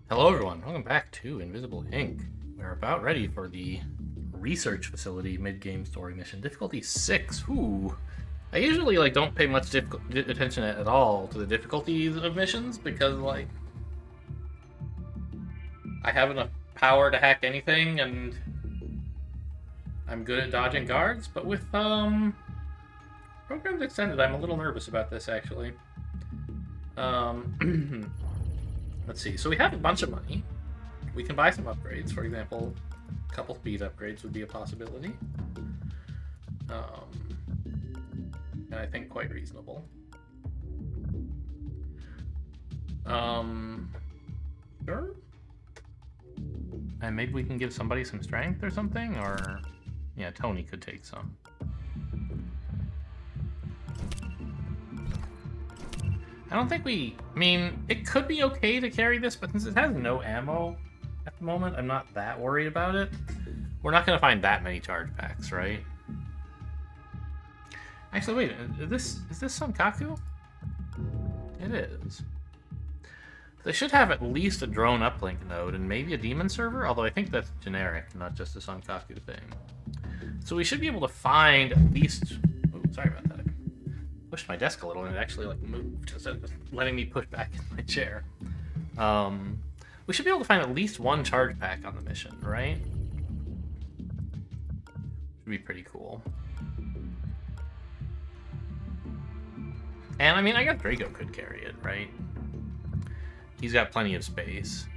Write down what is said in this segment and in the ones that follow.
Hello everyone, welcome back to Invisible Inc. We're about ready for the research facility mid-game story mission. Difficulty 6. Ooh. I usually don't pay much attention at all to the difficulties of missions because I have enough power to hack anything and I'm good at dodging guards, but with programs extended I'm a little nervous about this actually. Let's see. So we have a bunch of money. We can buy some upgrades. For example, a couple speed upgrades would be a possibility. And I think quite reasonable. Sure. And maybe we can give somebody some strength or something, or yeah, Tony could take some. I don't think I mean, it could be okay to carry this, but since it has no ammo at the moment, I'm not that worried about it. We're not going to find that many charge packs, right? Actually, wait, is this Sankaku? It is. They should have at least a drone uplink node and maybe a demon server, although I think that's generic, not just a Sankaku thing. So we should be able to find at least... Oh, sorry about that. Pushed my desk a little and it actually moved instead of just letting me push back in my chair. We should be able to find at least one charge pack on the mission, right? Should be pretty cool. And I mean, I guess Draco could carry it, right? He's got plenty of space.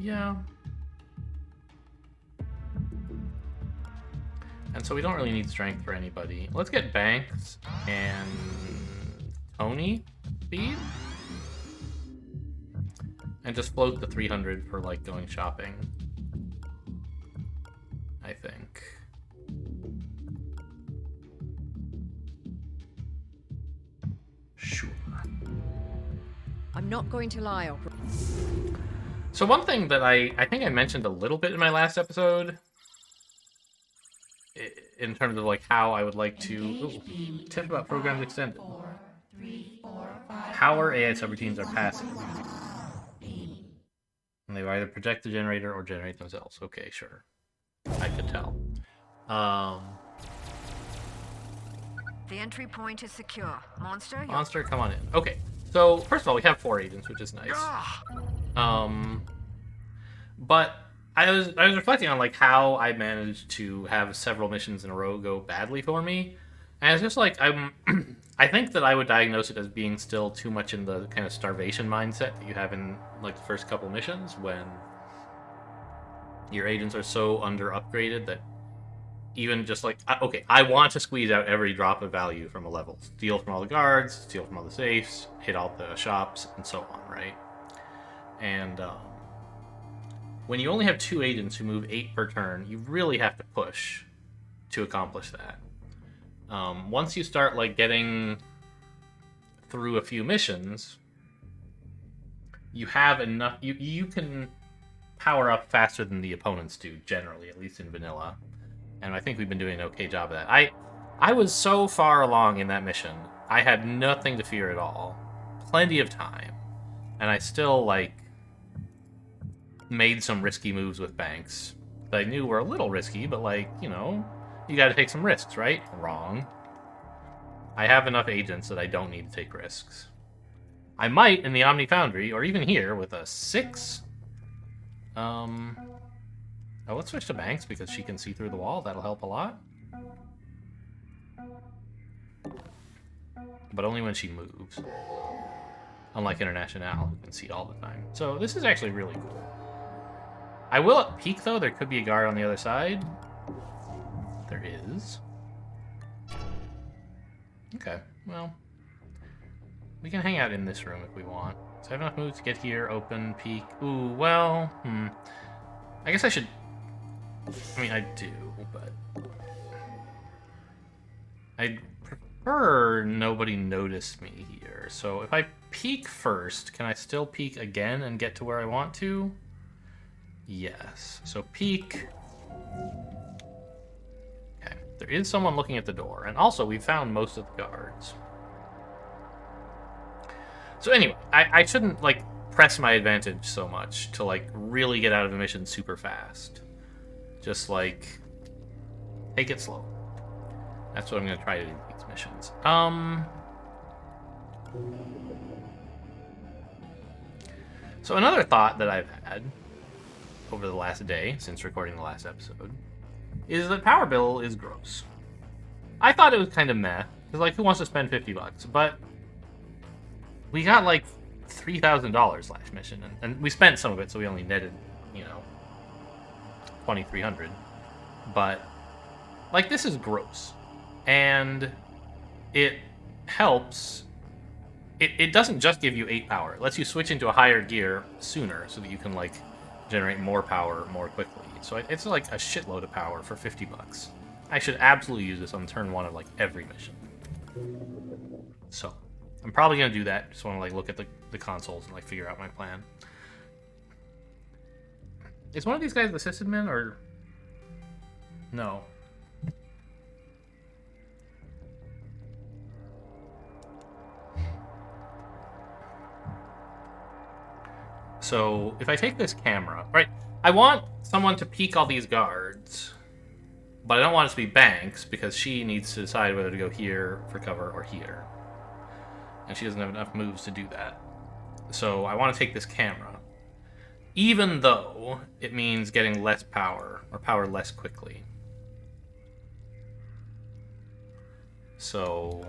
Yeah. And so we don't really need strength for anybody. Let's get Banks and Tony speed. And just float the 300 for going shopping. I think. Sure. I'm not going to lie, Opera. So one thing that I think I mentioned a little bit in my last episode, in terms of how I would like to tip about programs extended. Power AI subroutines are passive, and they either project the generator or generate themselves. Okay, sure, I could tell. The entry point is secure. Monster, Monster, come on in. Okay, so first of all, we have 4 agents, which is nice. But I was reflecting on how I managed to have several missions in a row go badly for me, and it's just I think that I would diagnose it as being still too much in the kind of starvation mindset that you have in the first couple missions when your agents are so under upgraded that even just okay, I want to squeeze out every drop of value from a level, steal from all the guards, steal from all the safes, hit all the shops, and so on, right? And when you only have 2 agents who move 8 per turn, you really have to push to accomplish that. Once you start getting through a few missions, you have enough. You can power up faster than the opponents do, generally, at least in vanilla. And I think we've been doing an okay job of that. I was so far along in that mission, I had nothing to fear at all, plenty of time, and I still made some risky moves with Banks that I knew were a little risky, but you gotta take some risks, right? Wrong. I have enough agents that I don't need to take risks. I might in the Omni Foundry, or even here with a 6. Oh, let's switch to Banks because she can see through the wall. That'll help a lot. But only when she moves. Unlike International, who can see all the time. So this is actually really cool. I will at peak, though. There could be a guard on the other side. There is. Okay, well. We can hang out in this room if we want. So I have enough moves to get here, open, peek. Ooh, well, I guess I should... I mean, I do, but... I'd prefer nobody notice me here. So if I peek first, can I still peek again and get to where I want to? Yes. So peek. There is someone looking at the door, and also we've found most of the guards. So anyway, I shouldn't, like, press my advantage so much to, like, really get out of a mission super fast. Just, like, take it slow. That's what I'm going to try to do with these missions. So another thought that I've had over the last day, since recording the last episode, is that power bill is gross. I thought it was kind of meh, because, like, who wants to spend $50? But we got, like, $3,000 last mission, and we spent some of it, so we only netted, you know, $2,300. But, like, this is gross. And it helps. It doesn't just give you 8 power. It lets you switch into a higher gear sooner so that you can, like, generate more power more quickly. So it's like a shitload of power for $50. I should absolutely use this on turn 1 of, like, every mission. So I'm probably going to do that. Just want to, like, look at the consoles and, like, figure out my plan. Is one of these guys the sysadmin, or... No. So if I take this camera, right, I want someone to peek all these guards, but I don't want it to be Banks because she needs to decide whether to go here for cover or here. And she doesn't have enough moves to do that. So I want to take this camera, even though it means getting less power, or power less quickly. So...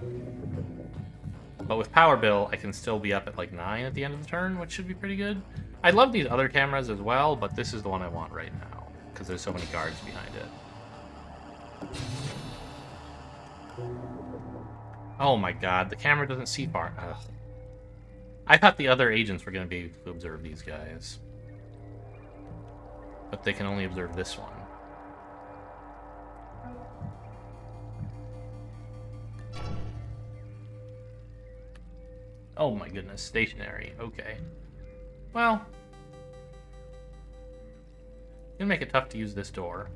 But with power bill, I can still be up at, like, 9 at the end of the turn, which should be pretty good. I love these other cameras as well, but this is the one I want right now, because there's so many guards behind it. Oh my god, the camera doesn't see far. Ugh. I thought the other agents were going to be able to observe these guys. But they can only observe this one. Oh my goodness, stationary. Okay. Well, gonna make it tough to use this door.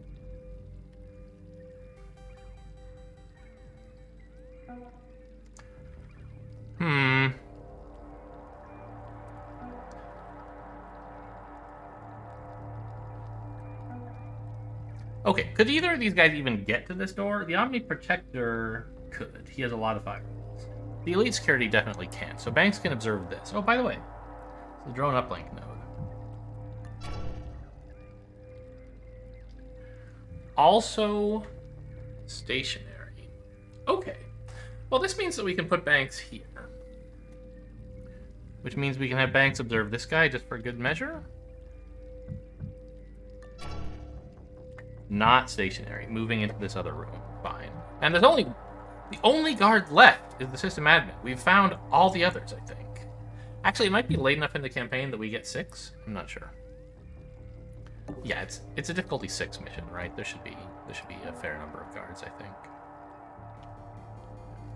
Okay, could either of these guys even get to this door? The Omni Protector could. He has a lot of firewalls. The Elite Security definitely can't, so Banks can observe this. Oh, by the way, it's the drone uplink node. Also, stationary. Okay. Well, this means that we can put Banks here. Which means we can have Banks observe this guy just for good measure. Not stationary. Moving into this other room. Fine. And there's only... The only guard left is the system admin. We've found all the others, I think. Actually, it might be late enough in the campaign that we get 6. I'm not sure. Yeah, it's a difficulty 6 mission, right? There should be a fair number of guards, I think.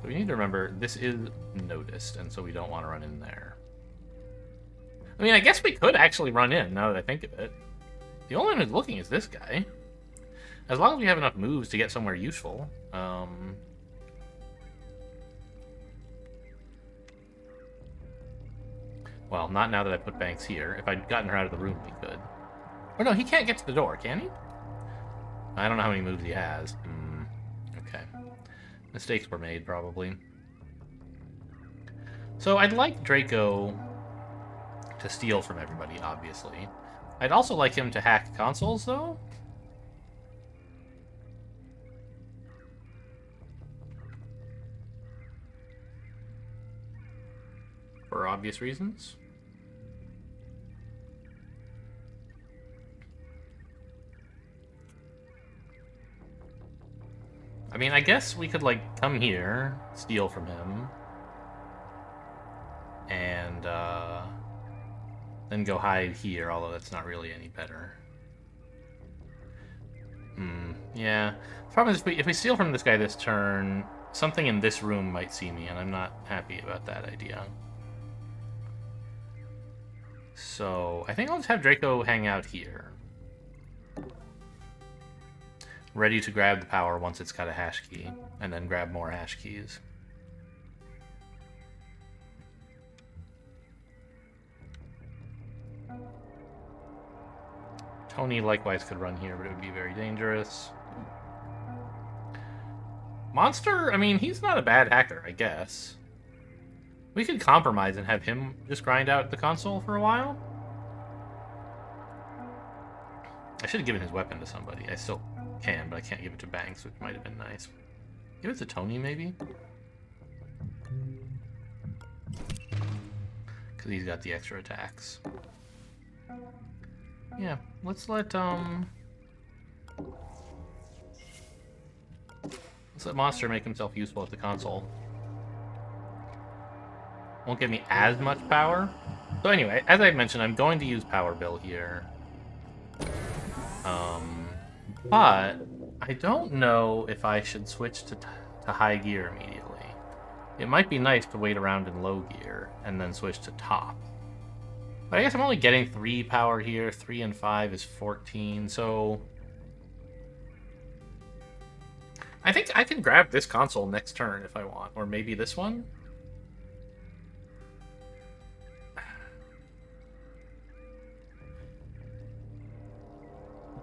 So we need to remember this is noticed, and so we don't want to run in there. I mean, I guess we could actually run in, now that I think of it. The only one who's looking is this guy. As long as we have enough moves to get somewhere useful. Well, not now that I put Banks here. If I'd gotten her out of the room, we could. Oh no, he can't get to the door, can he? I don't know how many moves he has. Okay. Mistakes were made, probably. So I'd like Draco to steal from everybody, obviously. I'd also like him to hack consoles, though. For obvious reasons. I mean, I guess we could, like, come here, steal from him, and, then go hide here, although that's not really any better. Yeah. The problem is, if we steal from this guy this turn, something in this room might see me, and I'm not happy about that idea. So, I think I'll just have Draco hang out here. Ready to grab the power once it's got a hash key, and then grab more hash keys. Tony likewise could run here, but it would be very dangerous. Monster, I mean, he's not a bad hacker, I guess. We could compromise and have him just grind out the console for a while. I should have given his weapon to somebody. I still can, but I can't give it to Banks, which might have been nice. Give it to Tony, maybe? Because he's got the extra attacks. Yeah, let's let Monster make himself useful at the console. Won't give me as much power. So anyway, as I mentioned, I'm going to use Power Bill here. But I don't know if I should switch to high gear immediately. It might be nice to wait around in low gear and then switch to top. But I guess I'm only getting 3 power here. 3 and 5 is 14, so... I think I can grab this console next turn if I want. Or maybe this one?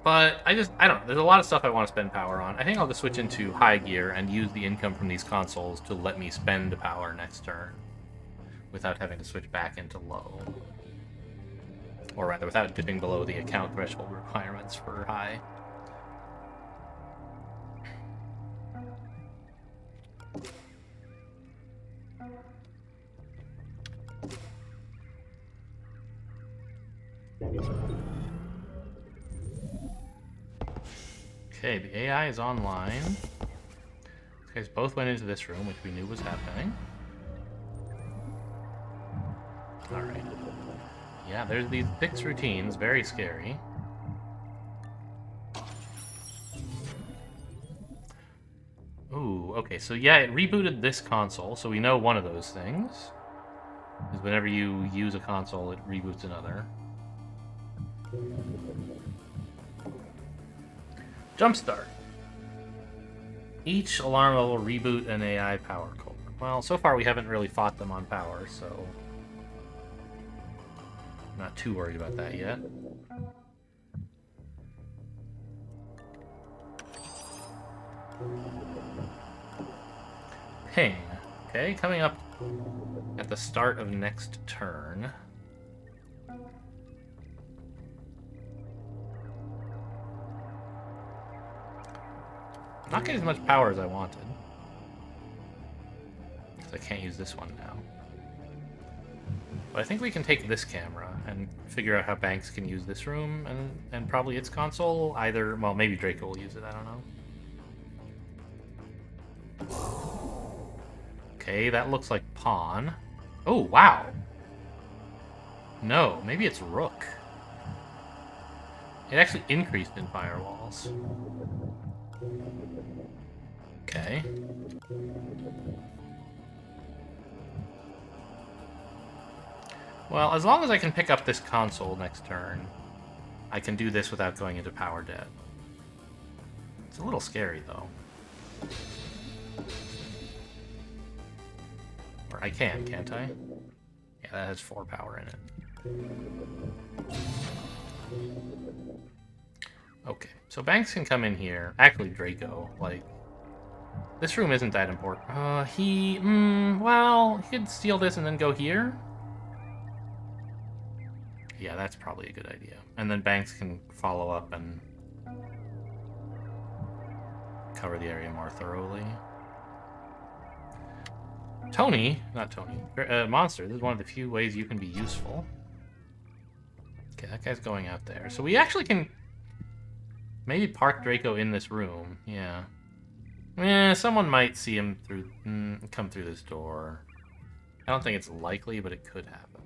But I don't know. There's a lot of stuff I want to spend power on. I think I'll just switch into high gear and use the income from these consoles to let me spend power next turn without having to switch back into low. Or rather, without dipping below the account threshold requirements for high. Okay, the AI is online. These guys both went into this room, which we knew was happening. Alright. Yeah, there's these 6 routines, very scary. Ooh, okay, so yeah, it rebooted this console, so we know one of those things. Is whenever you use a console, it reboots another. Jumpstart. Each alarm level reboot an AI power core. Well, so far we haven't really fought them on power, so... not too worried about that yet. Ping. Okay, coming up at the start of next turn. Not getting as much power as I wanted. Because I can't use this one now. But I think we can take this camera and figure out how Banks can use this room and probably its console. Either, well, maybe Draco will use it, I don't know. Okay, that looks like pawn. Oh, wow. No, maybe it's rook. It actually increased in firewalls. Okay. Well, as long as I can pick up this console next turn, I can do this without going into power debt. It's a little scary, though. Or I can, can't I? Yeah, that has 4 power in it. Okay, so Banks can come in here. Actually, Draco, like... this room isn't that important. Well, he could steal this and then go here. Yeah, that's probably a good idea. And then Banks can follow up and cover the area more thoroughly. Monster, this is one of the few ways you can be useful. Okay, that guy's going out there. So we actually can maybe park Draco in this room. Yeah. Someone might see him through, come through this door. I don't think it's likely, but it could happen.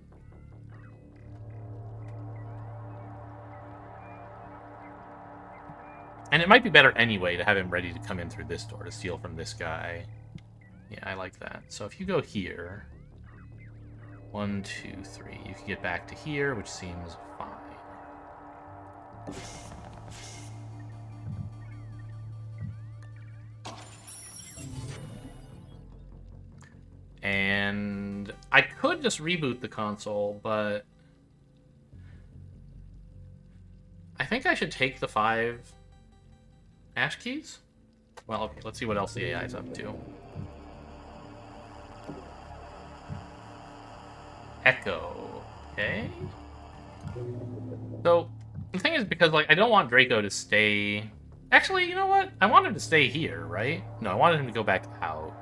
And it might be better anyway to have him ready to come in through this door to steal from this guy. Yeah, I like that. So if you go here, 1, 2, 3, you can get back to here, which seems fine. could just reboot the console, but I think I should take the 5 ash keys. Well, okay, let's see what else the AI is up to. Echo. Okay. So, the thing is, because, like, I don't want Draco to stay... Actually, you know what? I want him to stay here, right? No, I wanted him to go back out.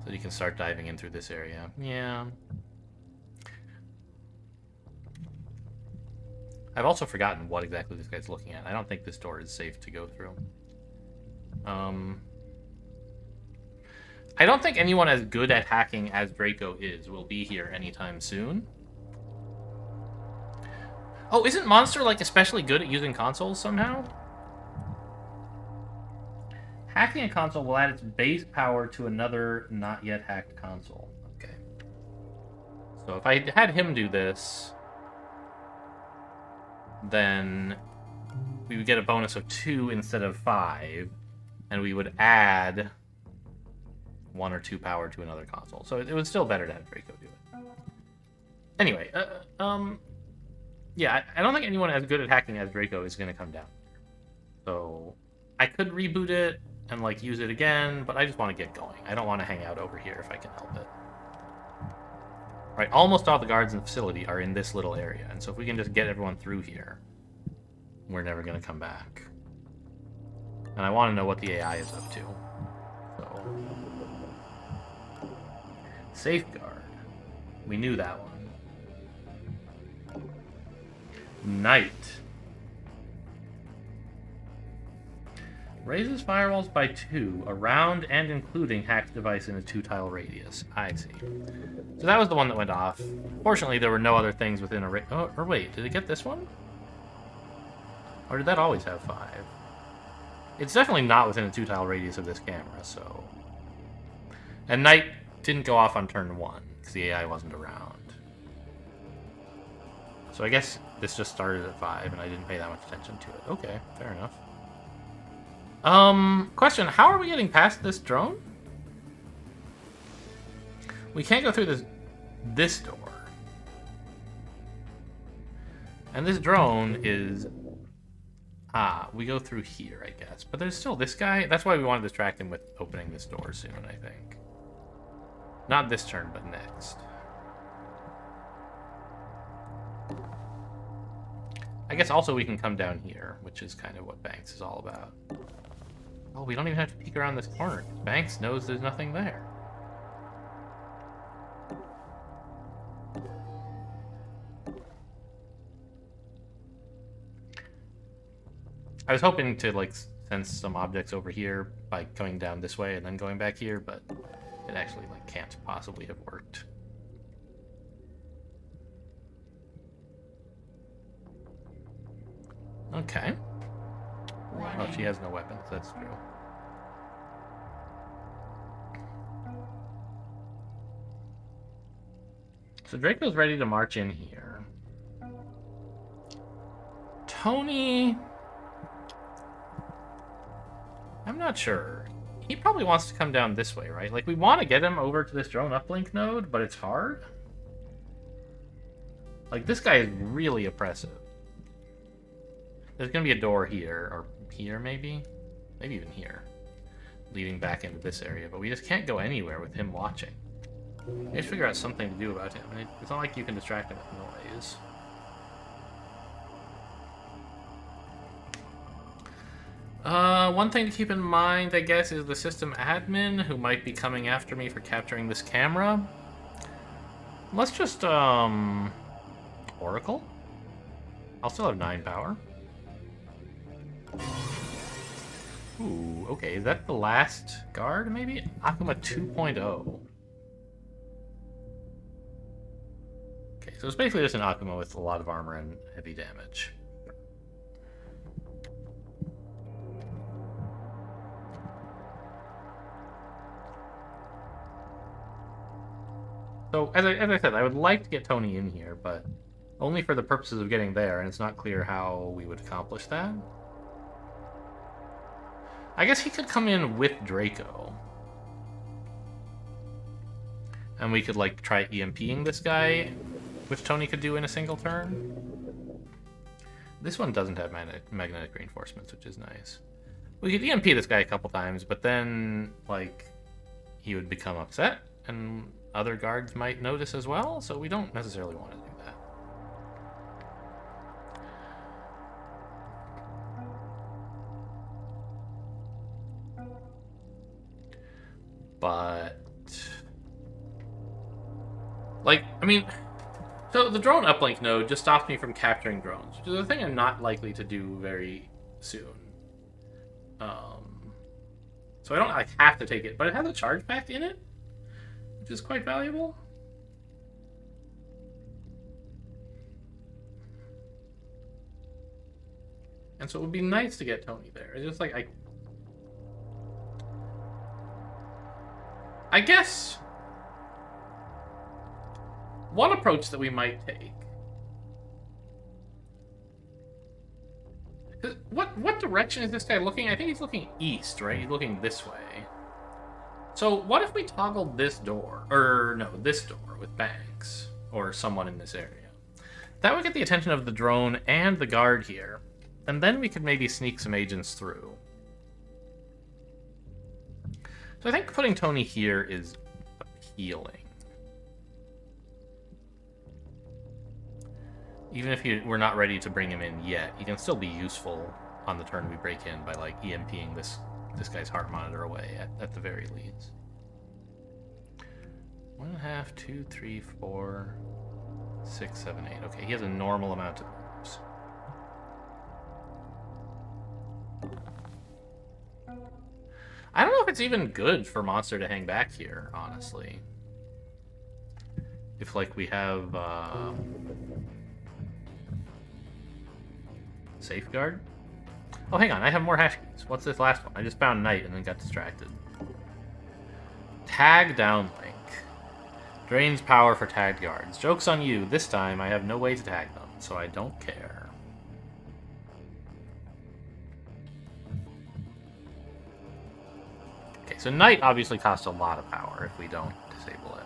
So you can start diving in through this area. Yeah. I've also forgotten what exactly this guy's looking at. I don't think this door is safe to go through. I don't think anyone as good at hacking as Draco is will be here anytime soon. Oh, isn't Monster, like, especially good at using consoles somehow? Hacking a console will add its base power to another not yet hacked console. Okay. So if I had him do this, then we would get a bonus of 2 instead of 5, and we would add 1 or 2 power to another console. So it was still better to have Draco do it. Anyway, yeah, I don't think anyone as good at hacking as Draco is going to come down. So I could reboot it and, like, use it again, but I just want to get going. I don't want to hang out over here if I can help it. Right, almost all the guards in the facility are in this little area, and so if we can just get everyone through here, we're never going to come back. And I want to know what the AI is up to. So, safeguard. We knew that one. Night. Raises firewalls by 2 around and including hacked device in a 2-tile radius. I see. So that was the one that went off. Fortunately, there were no other things within a oh, or wait, did it get this one? Or did that always have 5? It's definitely not within a 2-tile radius of this camera, so... And night didn't go off on turn 1, because the AI wasn't around. So I guess this just started at 5, and I didn't pay that much attention to it. Okay, fair enough. Question, how are we getting past this drone? We can't go through this door. And this drone is... Ah, we go through here, I guess. But there's still this guy. That's why we want to distract him with opening this door soon, I think. Not this turn, but next. I guess also we can come down here, which is kind of what Banks is all about. Oh, we don't even have to peek around this corner. Banks knows there's nothing there. I was hoping to, like, sense some objects over here by going down this way and then going back here, but it actually, like, can't possibly have worked. Okay. Oh, she has no weapons, that's true. So Draco's ready to march in here. Tony... I'm not sure. He probably wants to come down this way, right? Like, we want to get him over to this drone uplink node, but it's hard. Like, this guy is really oppressive. There's going to be a door here, or here maybe? Maybe even here. Leading back into this area, but we just can't go anywhere with him watching. We have to figure out something to do about him, and it's not like you can distract him with noise. One thing to keep in mind, I guess, is the system admin, who might be coming after me for capturing this camera. Let's just, Oracle? I'll still have 9 power. Ooh, okay, is that the last guard, maybe? Akuma 2.0. Okay, so it's basically just an Akuma with a lot of armor and heavy damage. So, as I said, I would like to get Tony in here, but only for the purposes of getting there, and it's not clear how we would accomplish that. I guess he could come in with Draco. And we could, like, try EMPing this guy, which Tony could do in a single turn. This one doesn't have magnetic reinforcements, which is nice. We could EMP this guy a couple times, but then, like, he would become upset, and other guards might notice as well, so we don't necessarily want to do that. But... like, I mean... so the drone uplink node just stops me from capturing drones, which is a thing I'm not likely to do very soon. So I don't like have to take it, but it has a charge pack in it, which is quite valuable. And so it would be nice to get Tony there. It's just like I guess one approach that we might take. What direction is this guy looking? I think he's looking east, right? He's looking this way. So what if we toggled this door, or no, this door with Banks or someone in this area? That would get the attention of the drone and the guard here, and then we could maybe sneak some agents through. So I think putting Tony here is appealing. Even if we're not ready to bring him in yet, he can still be useful on the turn we break in by, like, EMPing this guy's heart monitor away at the very least. 1.5, 2, 3, 4, 6, 7, 8. Okay, he has a normal amount of moves. I don't know if it's even good for Monster to hang back here, honestly. If, like, we have... Safeguard? Oh, hang on. I have more hash keys. What's this last one? I just found Knight and then got distracted. Tag downlink. Drains power for tagged guards. Joke's on you. This time I have no way to tag them, so I don't care. Okay, so Knight obviously costs a lot of power if we don't disable it.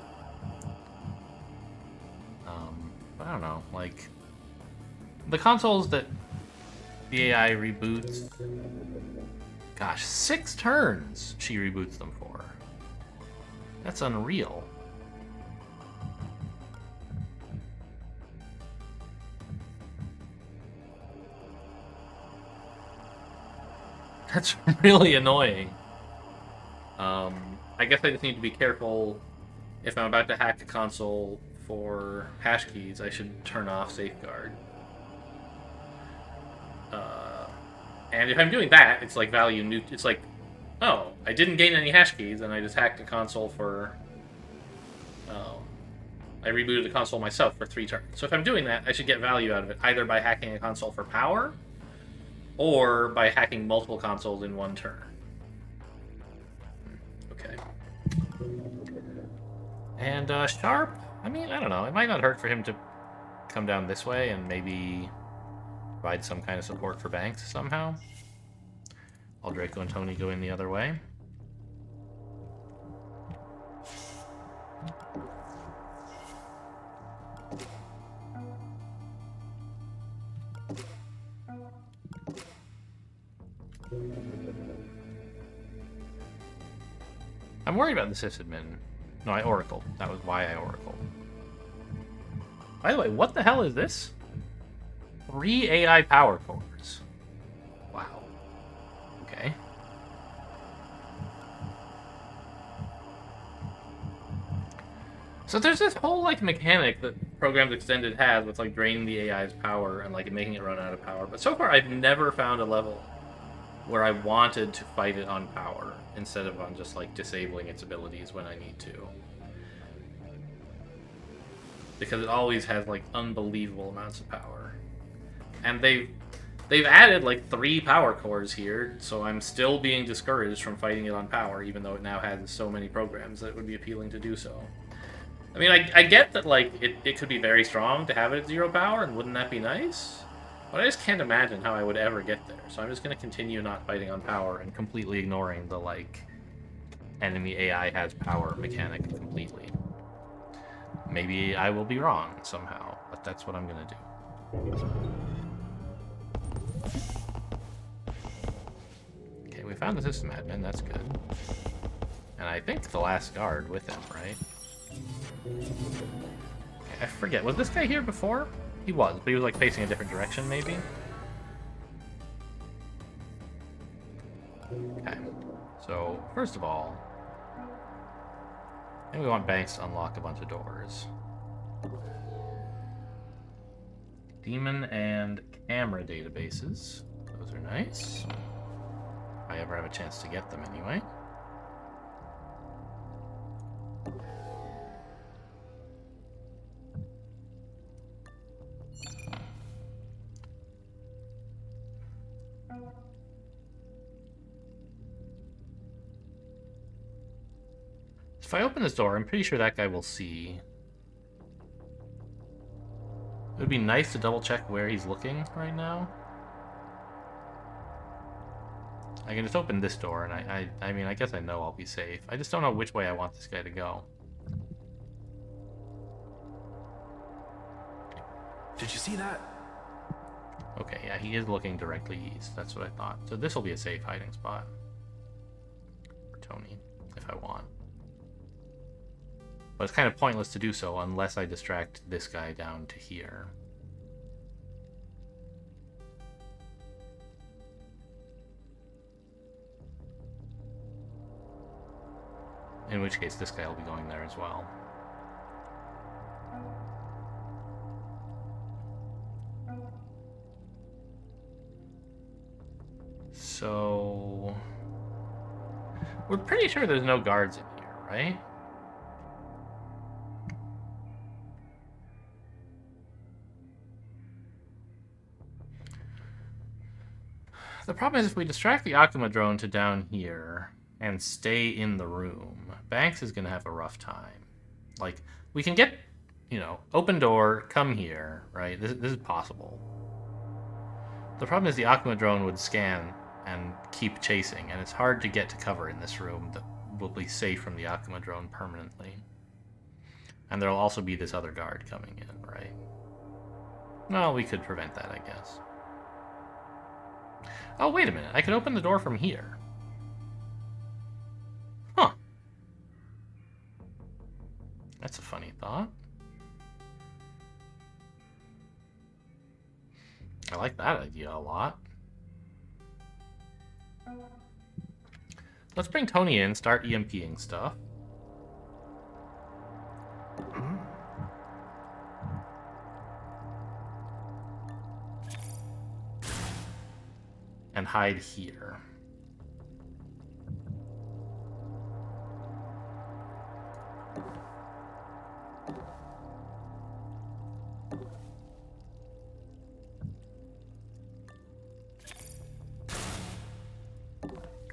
But I don't know. Like, the consoles that the AI reboots... gosh, 6 turns she reboots them for. That's unreal. That's really annoying. I guess I just need to be careful. If I'm about to hack a console for hash keys, I should turn off Safeguard. And if I'm doing that, it's like value it's like, oh, I didn't gain any hash keys, and I just hacked a console for... I rebooted the console myself for 3 turns. So if I'm doing that, I should get value out of it, either by hacking a console for power, or by hacking multiple consoles in 1 turn. Okay. And Sharp, I mean, I don't know. It might not hurt for him to come down this way and maybe provide some kind of support for Banks somehow. While Draco and Tony go in the other way. I'm worried about the sysadmin. No, I oracled. That was why I oracled. By the way, what the hell is this? 3 AI power cores. Wow. Okay. So there's this whole, like, mechanic that Programs Extended has with, like, draining the AI's power and, like, making it run out of power. But so far, I've never found a level where I wanted to fight it on power instead of on just, like, disabling its abilities when I need to. Because it always has, like, unbelievable amounts of power. And they've added, like, 3 power cores here, so I'm still being discouraged from fighting it on power, even though it now has so many programs that it would be appealing to do so. I mean, I get that, like, it could be very strong to have it at 0 power, and wouldn't that be nice? But I just can't imagine how I would ever get there, so I'm just going to continue not fighting on power and completely ignoring the, like, enemy AI has power mechanic completely. Maybe I will be wrong somehow, but that's what I'm gonna do. Okay, we found the system admin, that's good. And I think the last guard with him, right? Okay, I forget, was this guy here before? He was, but he was like facing a different direction, maybe? Okay, so first of all, I think we want Banks to unlock a bunch of doors. Demon and camera databases. Those are nice. If I ever have a chance to get them anyway. If I open this door, I'm pretty sure that guy will see. It would be nice to double check where he's looking right now. I can just open this door, and I mean, I guess I know I'll be safe. I just don't know which way I want this guy to go. Did you see that? Okay, yeah, he is looking directly east. That's what I thought. So this will be a safe hiding spot for Tony, if I want. But it's kind of pointless to do so unless I distract this guy down to here. In which case, this guy will be going there as well. So... we're pretty sure there's no guards in here, right? The problem is if we distract the Akuma drone to down here and stay in the room, Banks is going to have a rough time. Like, we can get, you know, open door, come here, right? This is possible. The problem is the Akuma drone would scan and keep chasing, and it's hard to get to cover in this room that will be safe from the Akuma drone permanently. And there'll also be this other guard coming in, right? Well, we could prevent that, I guess. Oh, wait a minute. I could open the door from here. Huh. That's a funny thought. I like that idea a lot. Let's bring Tony in, start EMPing stuff. And hide here.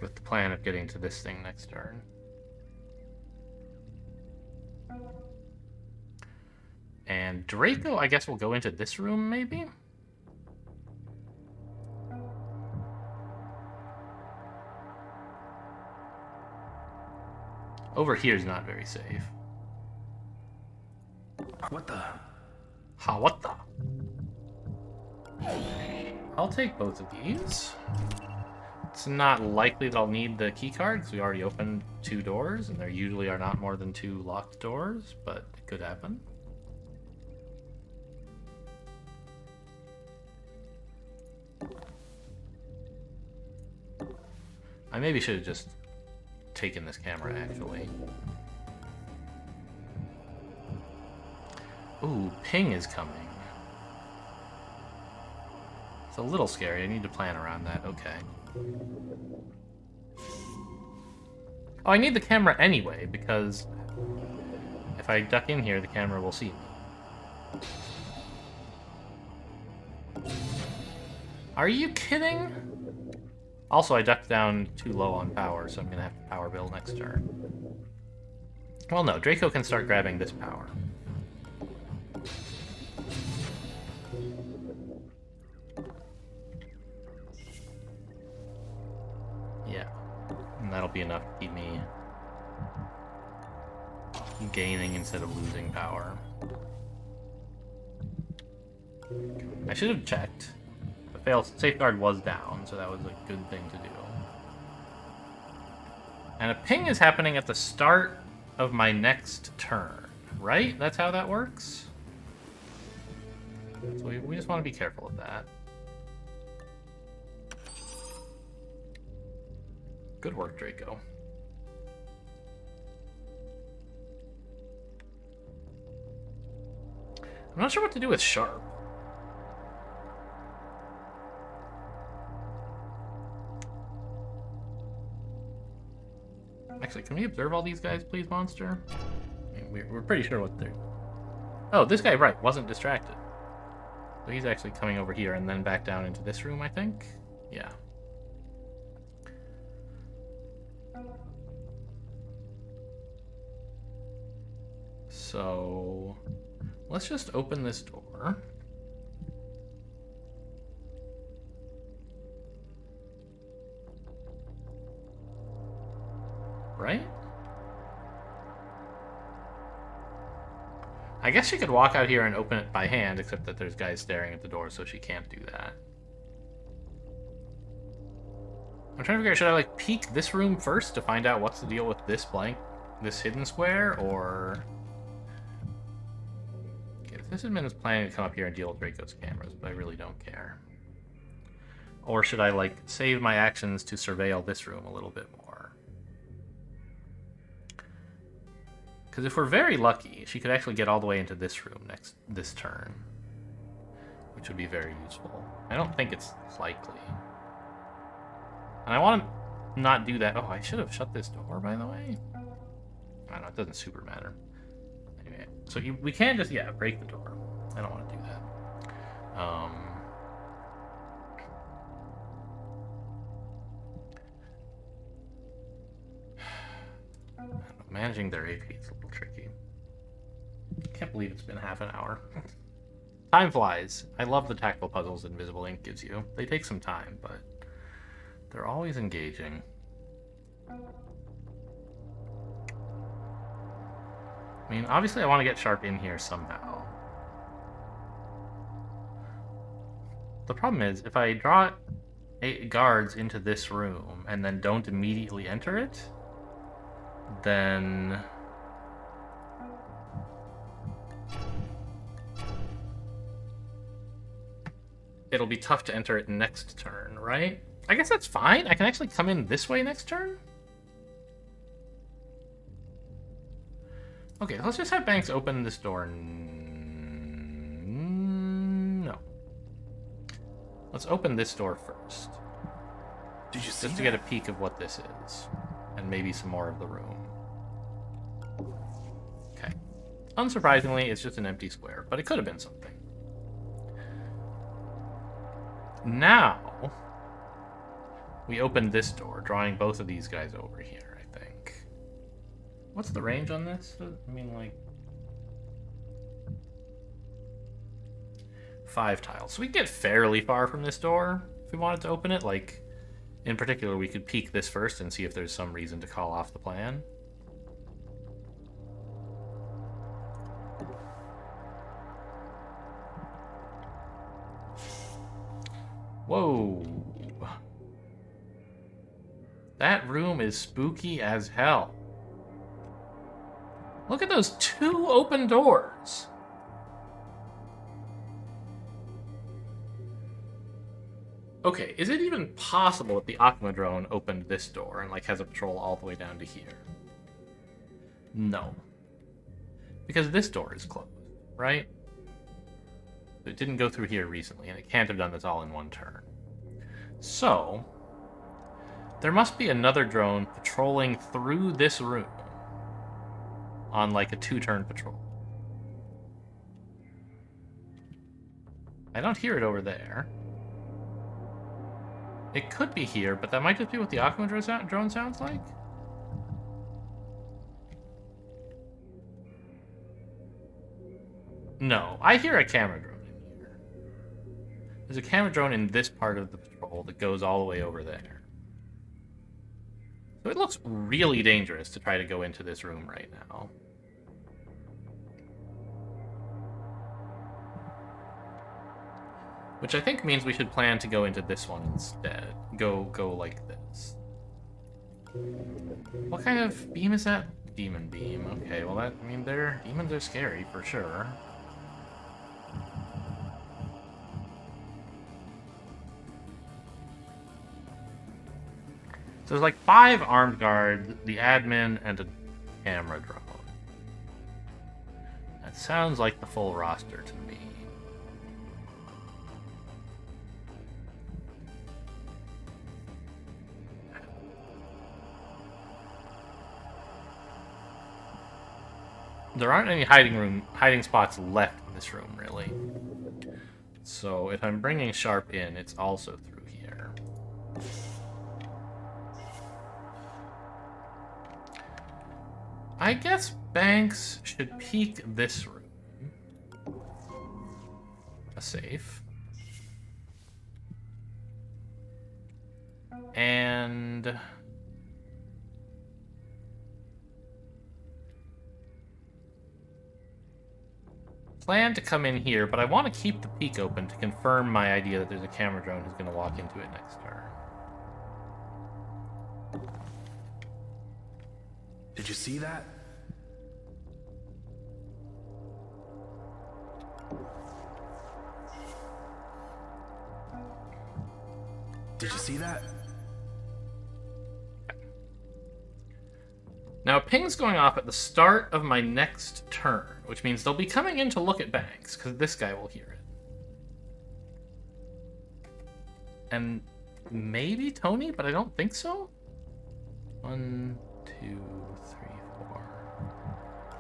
With the plan of getting to this thing next turn. And Draco, I guess, will go into this room, maybe? Over here is not very safe. What the? Ha, what the? I'll take both of these. It's not likely that I'll need the key card because we already opened 2 doors, and there usually are not more than 2 locked doors, but it could happen. I maybe should have just taken this camera, actually. Ooh, ping is coming. It's a little scary. I need to plan around that. Okay. Oh, I need the camera anyway, because if I duck in here, the camera will see me. Are you kidding? Also, I ducked down too low on power, so I'm going to have to power build next turn. Well, no. Draco can start grabbing this power. Yeah. And that'll be enough to keep me gaining instead of losing power. I should have checked. The safeguard was down, so that was a good thing to do. And a ping is happening at the start of my next turn, right? That's how that works? So we just want to be careful of that. Good work, Draco. I'm not sure what to do with Sharp. Actually, can we observe all these guys, please, monster? I mean, we're pretty sure what they're... Oh, this guy, right, wasn't distracted. So he's actually coming over here and then back down into this room, I think? Yeah. So... let's just open this door. Right? I guess she could walk out here and open it by hand, except that there's guys staring at the door, so she can't do that. I'm trying to figure out, should I, like, peek this room first to find out what's the deal with this this hidden square, or... Okay, this admin is planning to come up here and deal with Draco's cameras, but I really don't care. Or should I, like, save my actions to surveil this room a little bit more? Because if we're very lucky, she could actually get all the way into this room this turn, which would be very useful. I don't think it's likely. And I want to not do that. Oh, I should have shut this door, by the way. I don't know, it doesn't super matter. Anyway, so we can just, yeah, break the door. I don't want to do that. Managing their AP is a little tricky. Can't believe it's been half an hour. Time flies. I love the tactical puzzles Invisible Inc gives you. They take some time, but they're always engaging. I mean, obviously I want to get Sharp in here somehow. The problem is, if I draw 8 guards into this room and then don't immediately enter it, then it'll be tough to enter it next turn, right? I guess that's fine. I can actually come in this way next turn. Okay, let's just have Banks open this door. No. Let's open this door first. Did you see Just to get a peek of what this is. And maybe some more of the room. Okay. Unsurprisingly, it's just an empty square, but it could have been something. Now, we open this door, drawing both of these guys over here, I think. What's the range on this? I mean, like... 5 tiles. So we can get fairly far from this door if we wanted to open it, like... In particular, we could peek this first and see if there's some reason to call off the plan. Whoa. That room is spooky as hell. Look at those 2 open doors. Okay, is it even possible that the Aqua drone opened this door and, like, has a patrol all the way down to here? No. Because this door is closed, right? It didn't go through here recently, and it can't have done this all in one turn. So, there must be another drone patrolling through this room on, like, a 2-turn patrol. I don't hear it over there. It could be here, but that might just be what the Aqua drone sounds like. No, I hear a camera drone in here. There's a camera drone in this part of the patrol that goes all the way over there. So it looks really dangerous to try to go into this room right now. Which I think means we should plan to go into this one instead. Go like this. What kind of beam is that? Demon beam. Okay, well that, I mean, demons are scary for sure. So there's like 5 armed guards, the admin, and a camera drone. That sounds like the full roster to me. There aren't any hiding spots left in this room, really. So if I'm bringing Sharp in, it's also through here. I guess Banks should peek this room. A safe. And... plan to come in here, but I want to keep the peek open to confirm my idea that there's a camera drone who's going to walk into it next turn. Did you see that? Did you see that? Now, a ping's going off at the start of my next turn, which means they'll be coming in to look at Banks, because this guy will hear it. And maybe Tony, but I don't think so. 1, 2, 3, 4.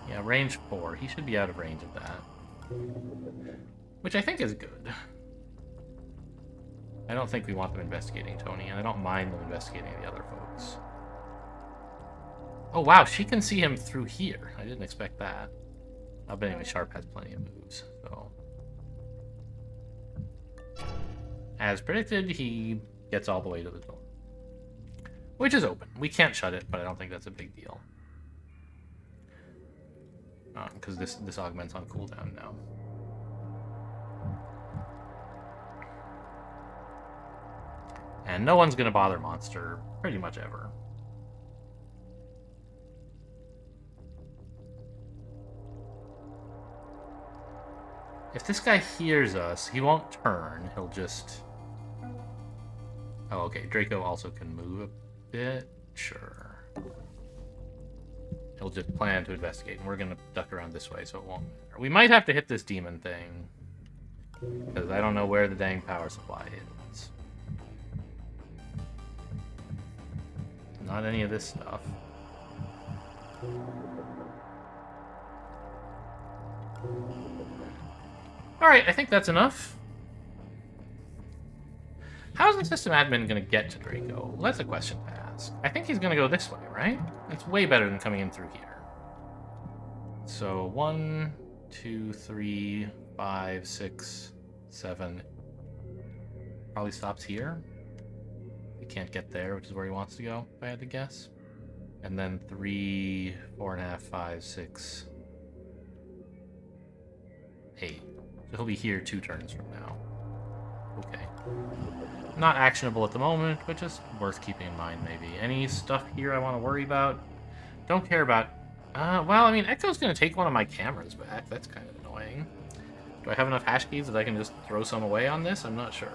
Yeah, range 4. He should be out of range of that. Which I think is good. I don't think we want them investigating Tony, and I don't mind them investigating the other folks. Oh, wow, she can see him through here. I didn't expect that. But anyway, Sharp has plenty of moves, so... As predicted, he gets all the way to the door. Which is open. We can't shut it, but I don't think that's a big deal. Because this augments on cooldown now. And no one's going to bother Monster pretty much ever. If this guy hears us, he won't turn. He'll just... Oh, okay. Draco also can move a bit. Sure. He'll just plan to investigate, and we're going to duck around this way, so it won't matter. We might have to hit this demon thing, because I don't know where the dang power supply is. Not any of this stuff. Alright, I think that's enough. How's the system admin going to get to Draco? Well, that's a question to ask. I think he's going to go this way, right? It's way better than coming in through here. So 1, 2, 3, 5, 6, 7. Probably stops here. He can't get there, which is where he wants to go, if I had to guess. And then 3, 4.5, 5, 6, 8. So he'll be here 2 turns from now. Okay. Not actionable at the moment, but just worth keeping in mind, maybe. Any stuff here I want to worry about? Don't care about... well, I mean, Echo's going to take one of my cameras back. That's kind of annoying. Do I have enough hash keys that I can just throw some away on this? I'm not sure.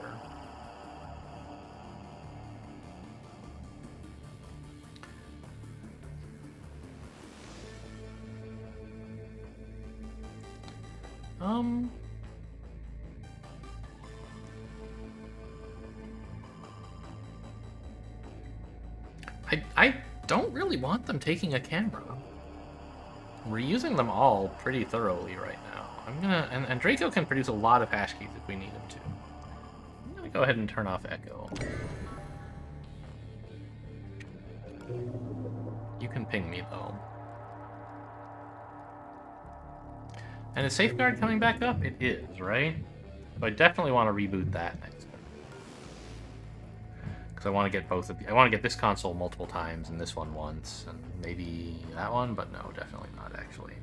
I don't really want them taking a camera. We're using them all pretty thoroughly right now. I'm gonna... And Draco can produce a lot of hash keys if we need him to. I'm gonna go ahead and turn off Echo. You can ping me, though. And is Safeguard coming back up? It is, right? So I definitely want to reboot that next time. Because I want to get both of the... I want to get this console multiple times and this one once. And maybe that one, but no, definitely not, actually.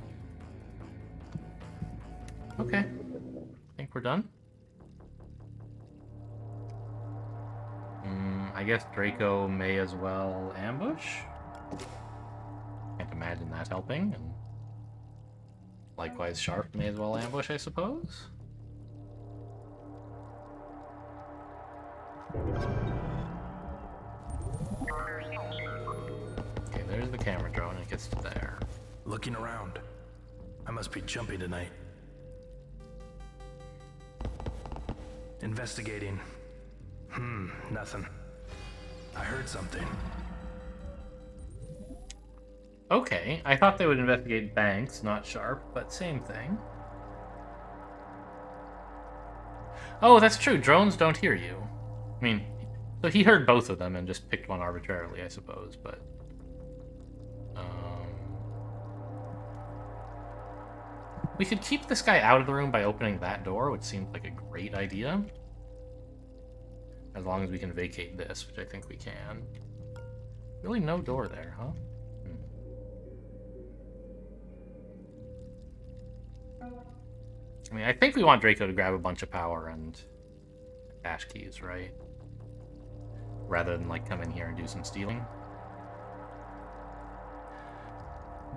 Okay. we're done. I guess Draco may as well ambush. Can't imagine that helping. And likewise, Sharp may as well ambush, I suppose. Okay, there's the camera drone. It gets to there. Looking around. I must be jumpy tonight. Investigating. Nothing. I heard something. Okay, I thought they would investigate Banks, not Sharp, but same thing. Oh, that's true. Drones don't hear you. I mean, so he heard both of them and just picked one arbitrarily, I suppose, but... We could keep this guy out of the room by opening that door, which seems like a great idea. As long as we can vacate this, which I think we can. Really no door there, huh? I mean, I think we want Draco to grab a bunch of power and dash keys, right? Rather than, like, come in here and do some stealing.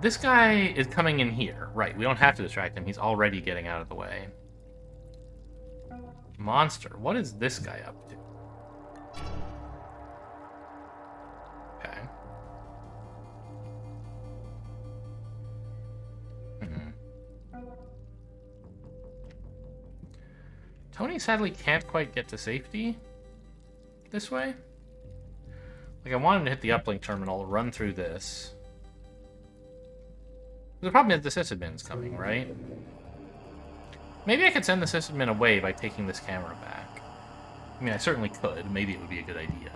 This guy is coming in here. Right, we don't have to distract him. He's already getting out of the way. Monster. What is this guy up to? Okay. Tony sadly can't quite get to safety this way. Like, I want him to hit the uplink terminal, run through this. The problem is the sysadmin's coming, right? Maybe I could send the sysadmin away by taking this camera back. I mean, I certainly could. Maybe it would be a good idea.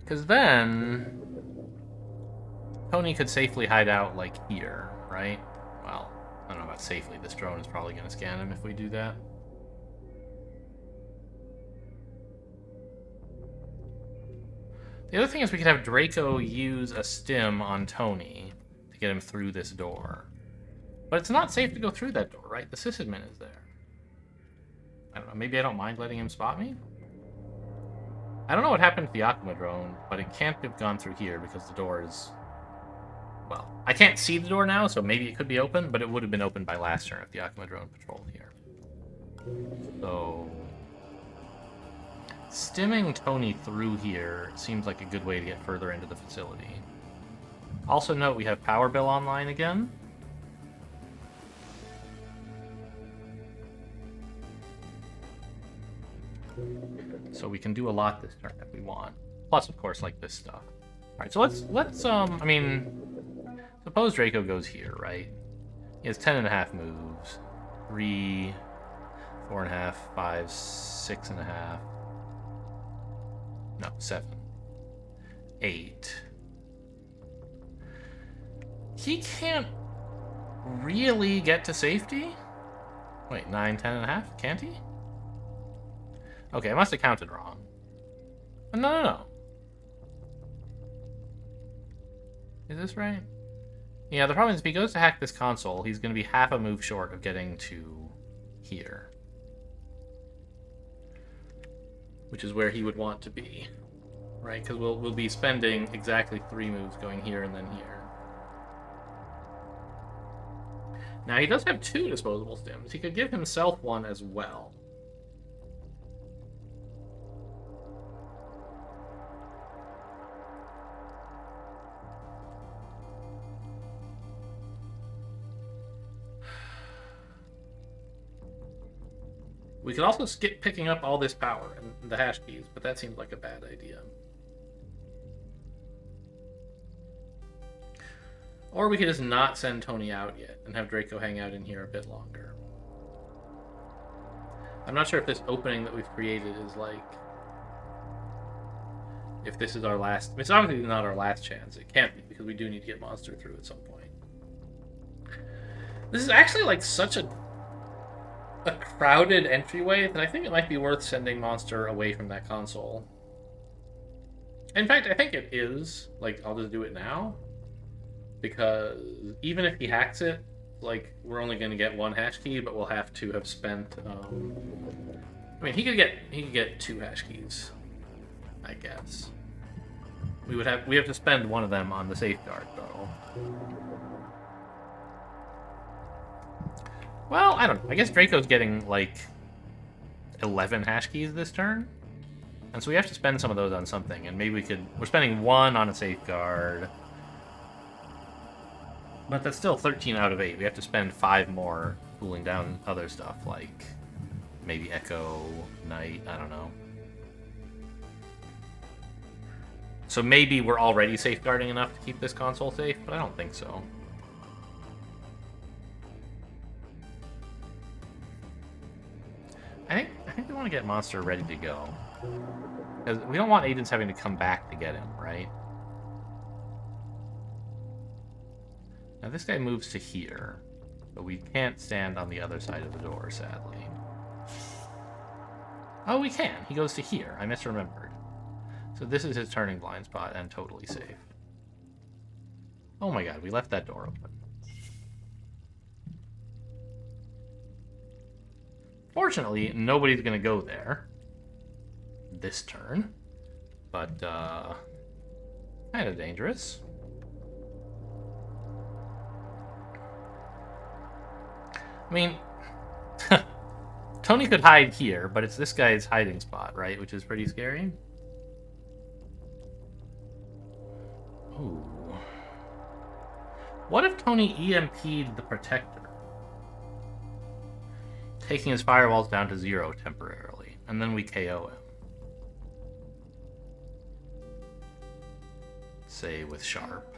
Because then... Tony could safely hide out, like, here, right? Well, I don't know about safely. This drone is probably going to scan him if we do that. The other thing is we could have Draco use a stim on Tony to get him through this door. But it's not safe to go through that door, right? The sysadmin is there. I don't know, maybe I don't mind letting him spot me? I don't know what happened to the Akuma drone, but it can't have gone through here because the door is... Well, I can't see the door now, so maybe it could be open, but it would have been open by last turn if the Akuma drone patrolled here. So... Stimming Tony through here seems like a good way to get further into the facility. Also note we have Power Bill online again. So we can do a lot this turn if we want. Plus, of course, like this stuff. Alright, so let's I mean, suppose Draco goes here, right? He has 10.5 moves. 3, 4.5, 5, 6.5. No, 7. 8. He can't really get to safety? Wait, 9, 10.5? Can't he? Okay, I must have counted wrong. No. Is this right? Yeah, the problem is if he goes to hack this console, he's going to be half a move short of getting to here. Which is where he would want to be, right? Because we'll be spending exactly 3 moves going here and then here. Now, he does have 2 disposable stims. He could give himself one as well. We could also skip picking up all this power and the hash keys, but that seems like a bad idea. Or we could just not send Tony out yet and have Draco hang out in here a bit longer. I'm not sure if this opening that we've created is like... If this is our last... It's obviously not our last chance. It can't be, because we do need to get Monster through at some point. This is actually like such a crowded entryway that I think it might be worth sending Monster away from that console. In fact, I think it is. Like, I'll just do it now. Because even if he hacks it, Like, we're only going to get one hash key, but we'll have to have spent. I mean, he could get 2 hash keys, I guess. We have to spend one of them on the safeguard, though. Well, I don't know. I guess Draco's getting like 11 hash keys this turn, and so we have to spend some of those on something. And maybe we could. We're spending 1 on a safeguard. But that's still 13 out of 8. We have to spend 5 more cooling down other stuff, like maybe Echo, Night, I don't know. So maybe we're already safeguarding enough to keep this console safe, but I don't think so. I think we want to get Monster ready to go. Because we don't want agents having to come back to get him, right? Now this guy moves to here, but we can't stand on the other side of the door, sadly. Oh, we can. He goes to here. I misremembered. So this is his turning blind spot and totally safe. Oh my god, we left that door open. Fortunately, nobody's gonna go there this turn, but kind of dangerous. I mean, Tony could hide here, but it's this guy's hiding spot, right? Which is pretty scary. Ooh. What if Tony EMP'd the Protector? Taking his firewalls down to 0 temporarily, and then we KO him. Say with Sharp.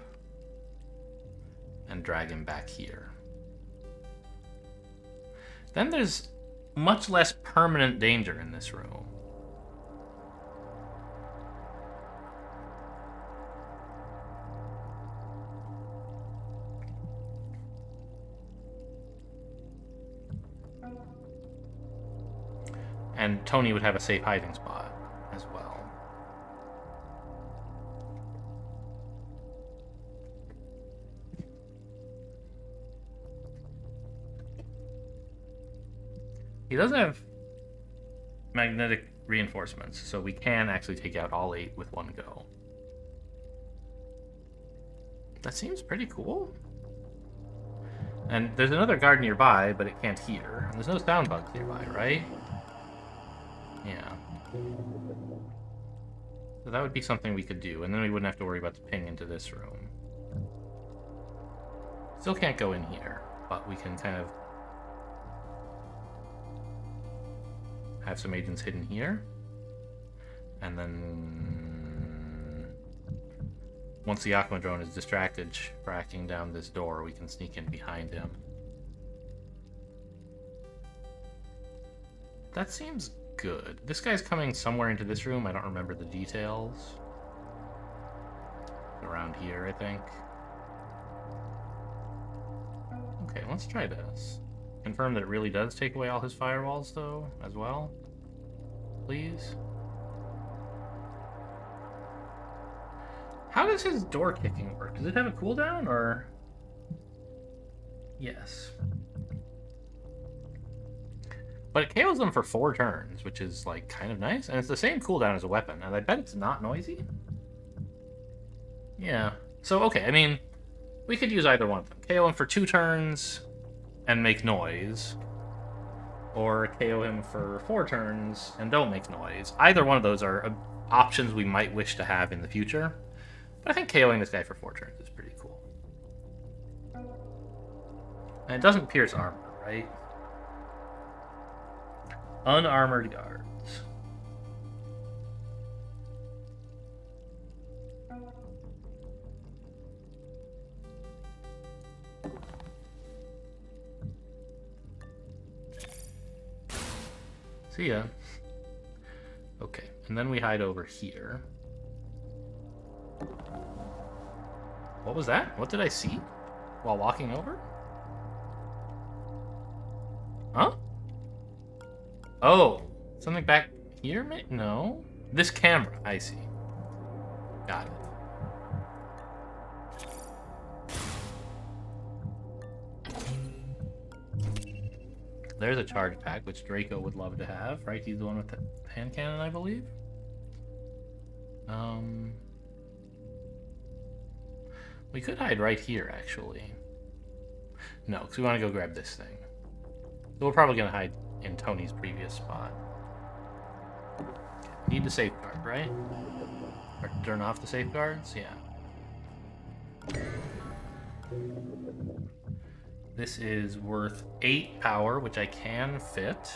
And drag him back here. Then there's much less permanent danger in this room. And Tony would have a safe hiding spot as well. He does have magnetic reinforcements, so we can actually take out all 8 with one go. That seems pretty cool. And there's another guard nearby, but it can't hear. And there's no sound bugs nearby, right? Yeah. So that would be something we could do, and then we wouldn't have to worry about the ping into this room. Still can't go in here, but we can kind of have some agents hidden here. And then once the Aqua drone is distracted tracking down this door, we can sneak in behind him. That seems good. This guy's coming somewhere into this room. I don't remember the details. Around here, I think. Okay, let's try this. Confirm that it really does take away all his firewalls, though, as well. Please. How does his door kicking work? Does it have a cooldown, or...? Yes. But it KOs them for 4 turns, which is, like, kind of nice. And it's the same cooldown as a weapon, and I bet it's not noisy. Yeah. So, okay, I mean, we could use either one of them. KO him for 2 turns and make noise. Or KO him for 4 turns and don't make noise. Either one of those are options we might wish to have in the future. But I think KOing this guy for 4 turns is pretty cool. And it doesn't pierce armor, right? Unarmored guards. See ya. Okay, and then we hide over here. What was that? What did I see while walking over? Huh? Oh, something back here? No. This camera, I see. Got it. There's a charge pack, which Draco would love to have, right? He's the one with the hand cannon, I believe. We could hide right here, actually. No, because we want to go grab this thing. So we're probably going to hide in Tony's previous spot. Okay. Need the safeguard, right? Or turn off the safeguards? Yeah. This is worth 8 power, which I can fit.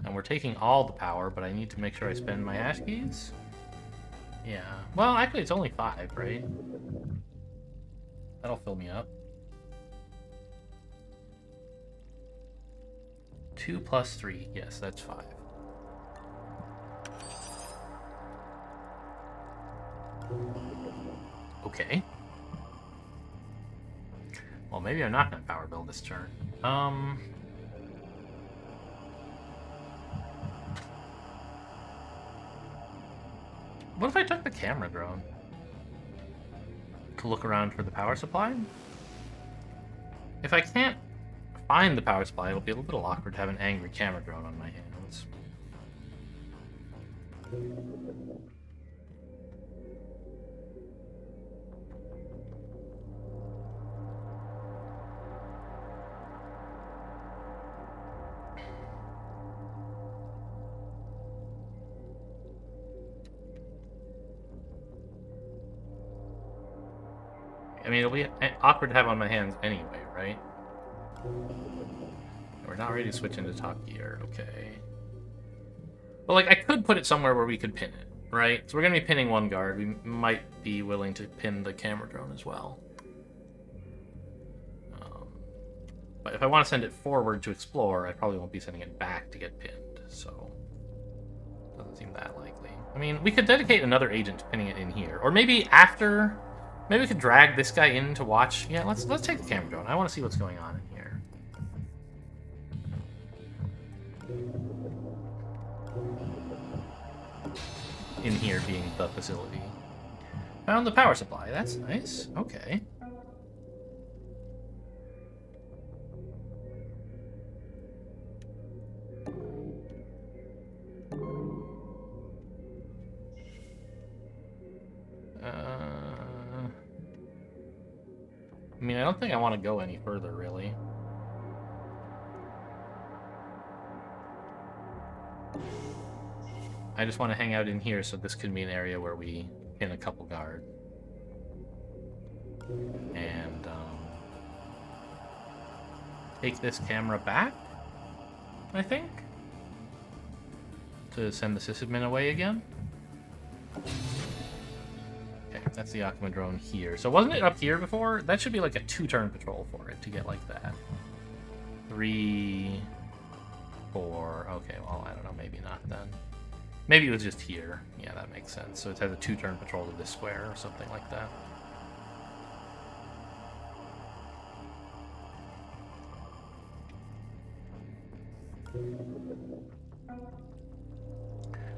And we're taking all the power, but I need to make sure I spend my ash keys. Yeah. Well, actually, it's only 5, right? That'll fill me up. 2 plus 3. Yes, that's 5. Okay. Well, maybe I'm not going to power build this turn. What if I took the camera drone to look around for the power supply? If I can't find the power supply, it'll be a little awkward to have an angry camera drone on my hands. I mean, it'll be awkward to have on my hands anyway, right? We're not ready to switch into top gear, okay. But, like, I could put it somewhere where we could pin it, right? So we're going to be pinning one guard. We might be willing to pin the camera drone as well. But if I want to send it forward to explore, I probably won't be sending it back to get pinned, so... doesn't seem that likely. I mean, we could dedicate another agent to pinning it in here. Or maybe after... Maybe we could drag this guy in to watch. Yeah, let's take the camera drone. I want to see what's going on in here. In here being the facility. Found the power supply. That's nice. Okay. I mean, I don't think I want to go any further, really. I just want to hang out in here, so this could be an area where we pin a couple guard. And, take this camera back, I think? To send the sysadmin away again? Okay, that's the Akuma drone here. So wasn't it up here before? That should be like a 2-turn patrol for it to get like that. 3, 4. Okay, well, I don't know. Maybe not then. Maybe it was just here. Yeah, that makes sense. So it has a 2-turn patrol to this square or something like that.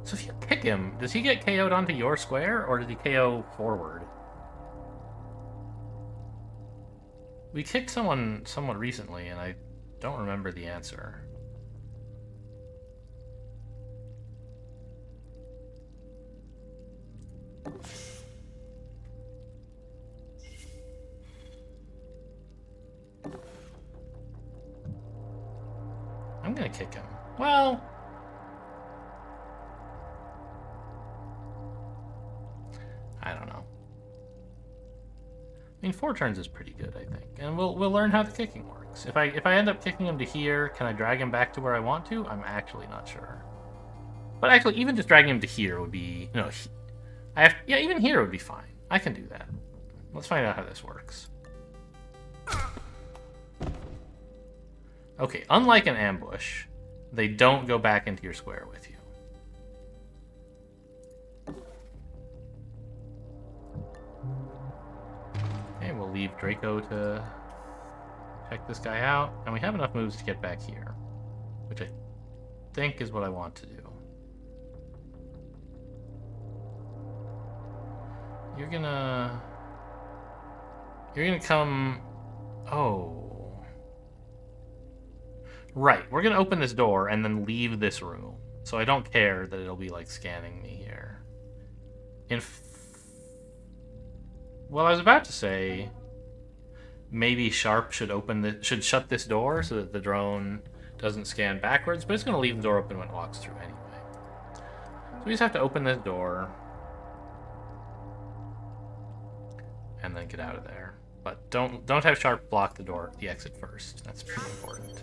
So if you kick him, does he get KO'd onto your square, or does he KO forward? We kicked someone somewhat recently, and I don't remember the answer. I'm gonna kick him. Well... I don't know. I mean, 4 turns is pretty good, I think. And we'll learn how the kicking works. If I end up kicking him to here, can I drag him back to where I want to? I'm actually not sure. But actually, even just dragging him to here would be... No, yeah, even here would be fine. I can do that. Let's find out how this works. Okay, unlike an ambush, they don't go back into your square with you. Okay, we'll leave Draco to check this guy out. And we have enough moves to get back here, which I think is what I want to do. You're gonna come... Oh. Right, we're gonna open this door and then leave this room. So I don't care that it'll be, like, scanning me here. Well, I was about to say... Maybe Sharp should should shut this door so that the drone doesn't scan backwards, but it's going to leave the door open when it walks through anyway. So we just have to open this door and then get out of there. But don't have Sharp block the exit first. That's pretty important.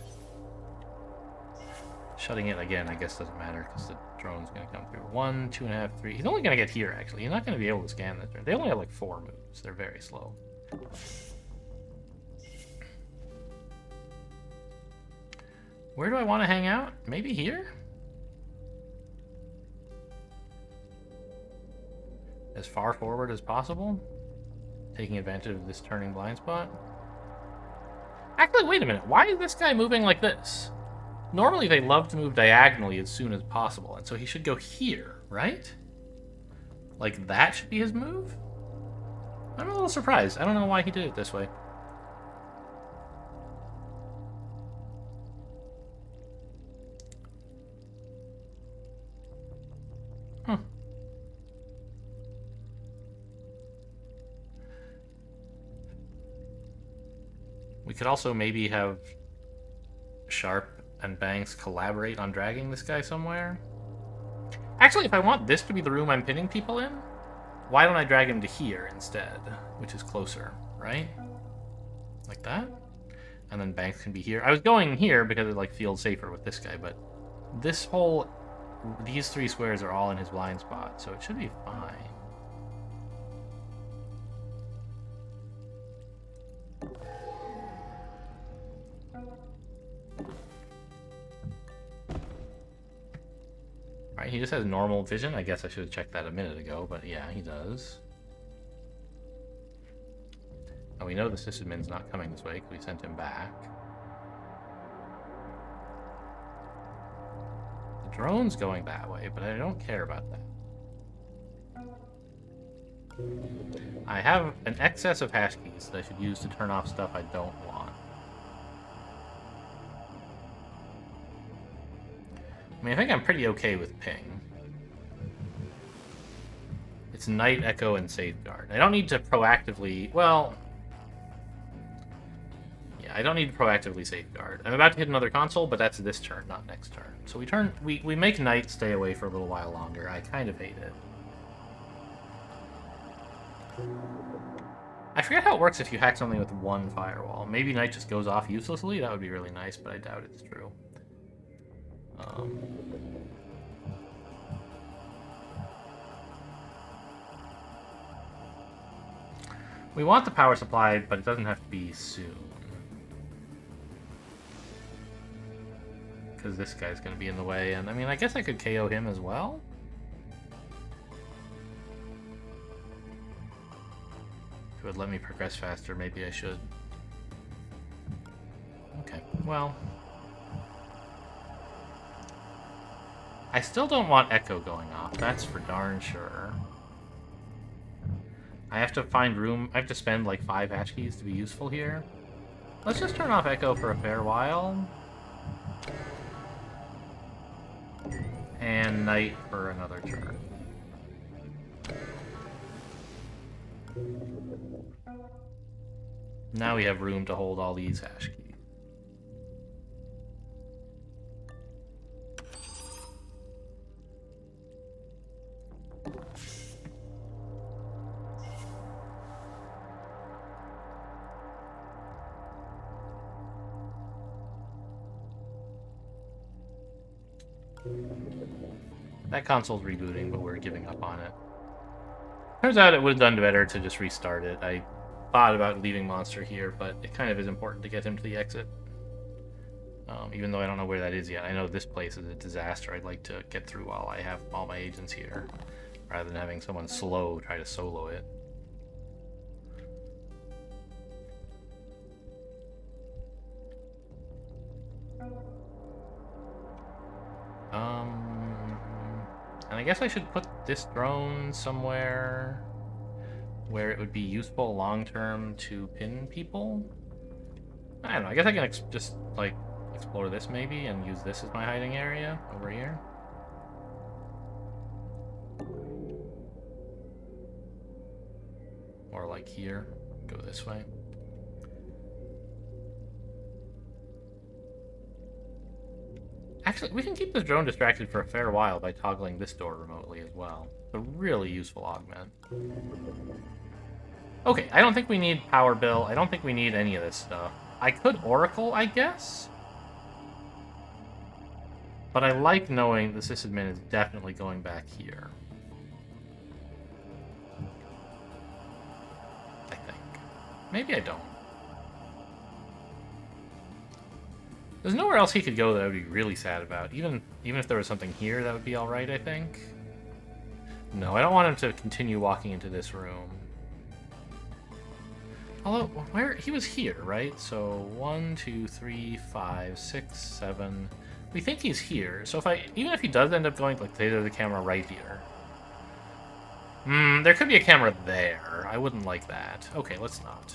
Shutting it again, I guess, doesn't matter because the drone's going to come through. 1, 2.5, 3. He's only going to get here, actually. He's not going to be able to scan this drone. They only have like 4 moves. They're very slow. Where do I want to hang out? Maybe here? As far forward as possible? Taking advantage of this turning blind spot? Actually, wait a minute. Why is this guy moving like this? Normally they love to move diagonally as soon as possible, and so he should go here, right? Like that should be his move? I'm a little surprised. I don't know why he did it this way. Huh. We could also maybe have Sharp and Banks collaborate on dragging this guy somewhere. Actually, if I want this to be the room I'm pinning people in, why don't I drag him to here instead, which is closer, right? Like that? And then Banks can be here. I was going here because it like feels safer with this guy, but these 3 squares are all in his blind spot, so it should be fine. Alright, he just has normal vision. I guess I should have checked that a minute ago, but yeah, he does. Oh, we know the Sysadmin's not coming this way because we sent him back. The drone's going that way, but I don't care about that. I have an excess of hash keys that I should use to turn off stuff I don't want. I mean, I think I'm pretty okay with ping. It's Night, Echo, and Safeguard. I don't need to proactively... Well... Yeah, I don't need to proactively Safeguard. I'm about to hit another console, but that's this turn, not next turn. So we make Night stay away for a little while longer. I kind of hate it. I forget how it works if you hack something with 1 firewall. Maybe Night just goes off uselessly? That would be really nice, but I doubt it's true. We want the power supply, but it doesn't have to be soon. Because this guy's going to be in the way, and I mean, I guess I could KO him as well? If it would let me progress faster, maybe I should. Okay, well... I still don't want Echo going off, that's for darn sure. I have to find room, I have to spend like 5 hash keys to be useful here. Let's just turn off Echo for a fair while. And Night for another turn. Now we have room to hold all these hash keys. That console's rebooting, but we're giving up on it. Turns out it would have done better to just restart it. I thought about leaving Monster here, but it kind of is important to get him to the exit. Even though I don't know where that is yet. I know this place is a disaster. I'd like to get through while I have all my agents here, rather than having someone slow try to solo it. And I guess I should put this drone somewhere. where it would be useful long-term to pin people. I don't know, I guess I can just, like, explore this maybe and use this as my hiding area over here. Or like here, go this way. Actually, we can keep this drone distracted for a fair while by toggling this door remotely as well. It's a really useful augment. Okay, I don't think we need power bill. I don't think we need any of this stuff. I could Oracle, I guess? But I like knowing the sysadmin is definitely going back here. I think. Maybe I don't. There's nowhere else he could go that I would be really sad about. Even if there was something here, that would be alright, I think. No, I don't want him to continue walking into this room. Although, where he was here, right? So 1, 2, 3, 5, 6, 7. We think he's here. So even if he does end up going, like, say there's a camera right here. There could be a camera there. I wouldn't like that. Okay, let's not.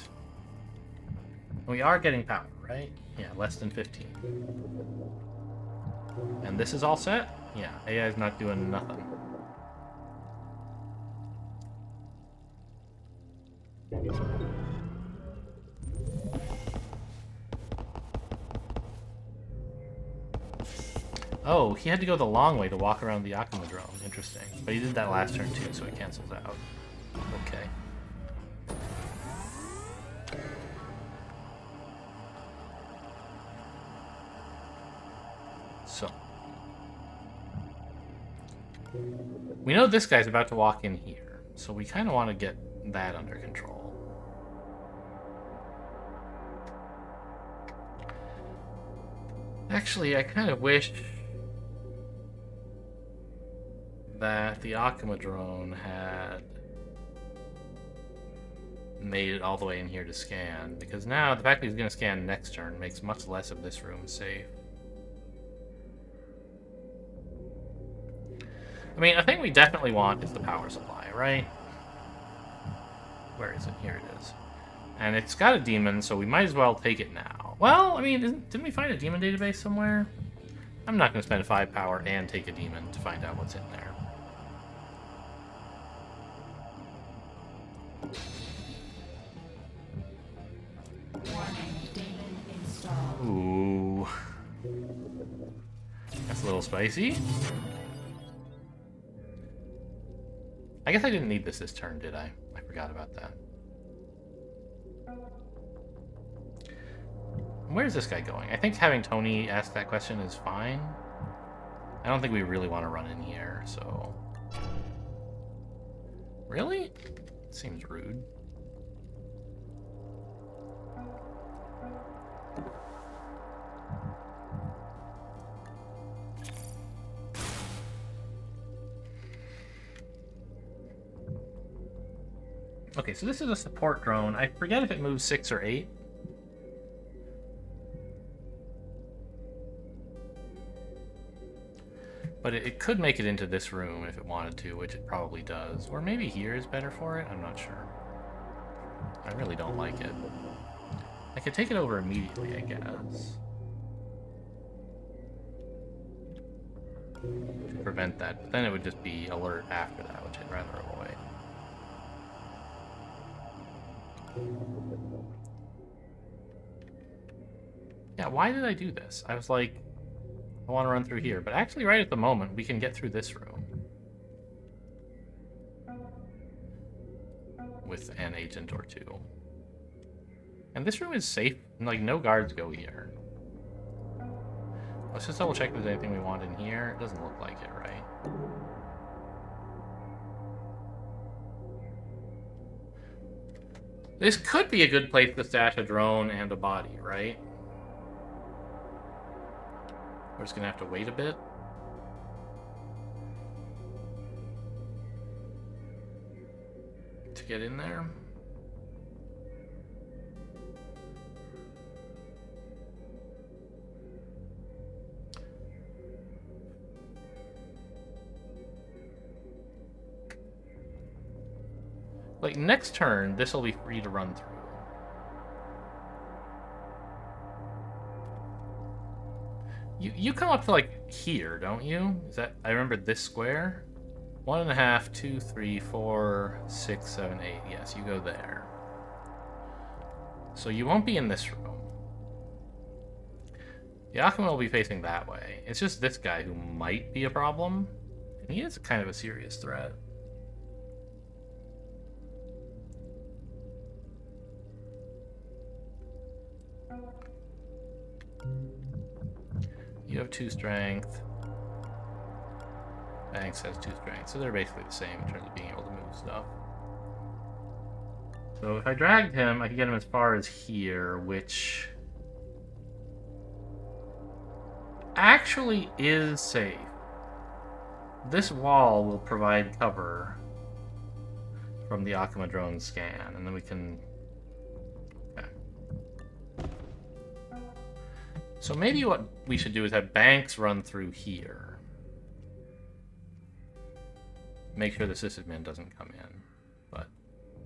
We are getting power, right? Yeah, less than 15. And this is all set? Yeah, AI's not doing nothing. Oh, he had to go the long way to walk around the Akuma-drome. Interesting. But he did that last turn too, so it cancels out. Okay. So. We know this guy's about to walk in here, so we kind of want to get that under control. Actually, I kind of wish that the Akuma drone had made it all the way in here to scan, because now the fact that he's going to scan next turn makes much less of this room safe. I mean, a thing we definitely want is the power supply, right? Where is it? Here it is. And it's got a demon, so we might as well take it now. Well, I mean, didn't we find a demon database somewhere? I'm not going to spend 5 power and take a demon to find out what's in there. Ooh. That's a little spicy. I guess I didn't need this turn, did I? I forgot about that. Where's this guy going? I think having Tony ask that question is fine. I don't think we really want to run in here, so... Really? Seems rude. Okay, so this is a support drone. I forget if it moves 6 or 8. But it could make it into this room if it wanted to, which it probably does. Or maybe here is better for it? I'm not sure. I really don't like it. I could take it over immediately, I guess. To prevent that. But then it would just be alert after that, which I'd rather avoid. Yeah, why did I do this? I was like, I want to run through here, but actually right at the moment we can get through this room with an agent or two. And this room is safe, like no guards go here. Let's just double check if there's anything we want in here. It doesn't look like it, right? This could be a good place to stash a drone and a body, right? We're just gonna have to wait a bit. To get in there. Like, next turn, this will be free to run through. You come up to, like, here, don't you? Is that... I remember this square? 1.5, 2, 3, 4, 6, 7, 8. Yes, you go there. So you won't be in this room. The Akuma will be facing that way. It's just this guy who might be a problem. And he is kind of a serious threat. You have 2 strength. Banks has 2 strength, so they're basically the same in terms of being able to move stuff. So if I dragged him, I could get him as far as here, which actually is safe. This wall will provide cover from the Akuma drone scan, and then we can... Okay. So maybe what we should do is have Banks run through here. Make sure the sysadmin doesn't come in, but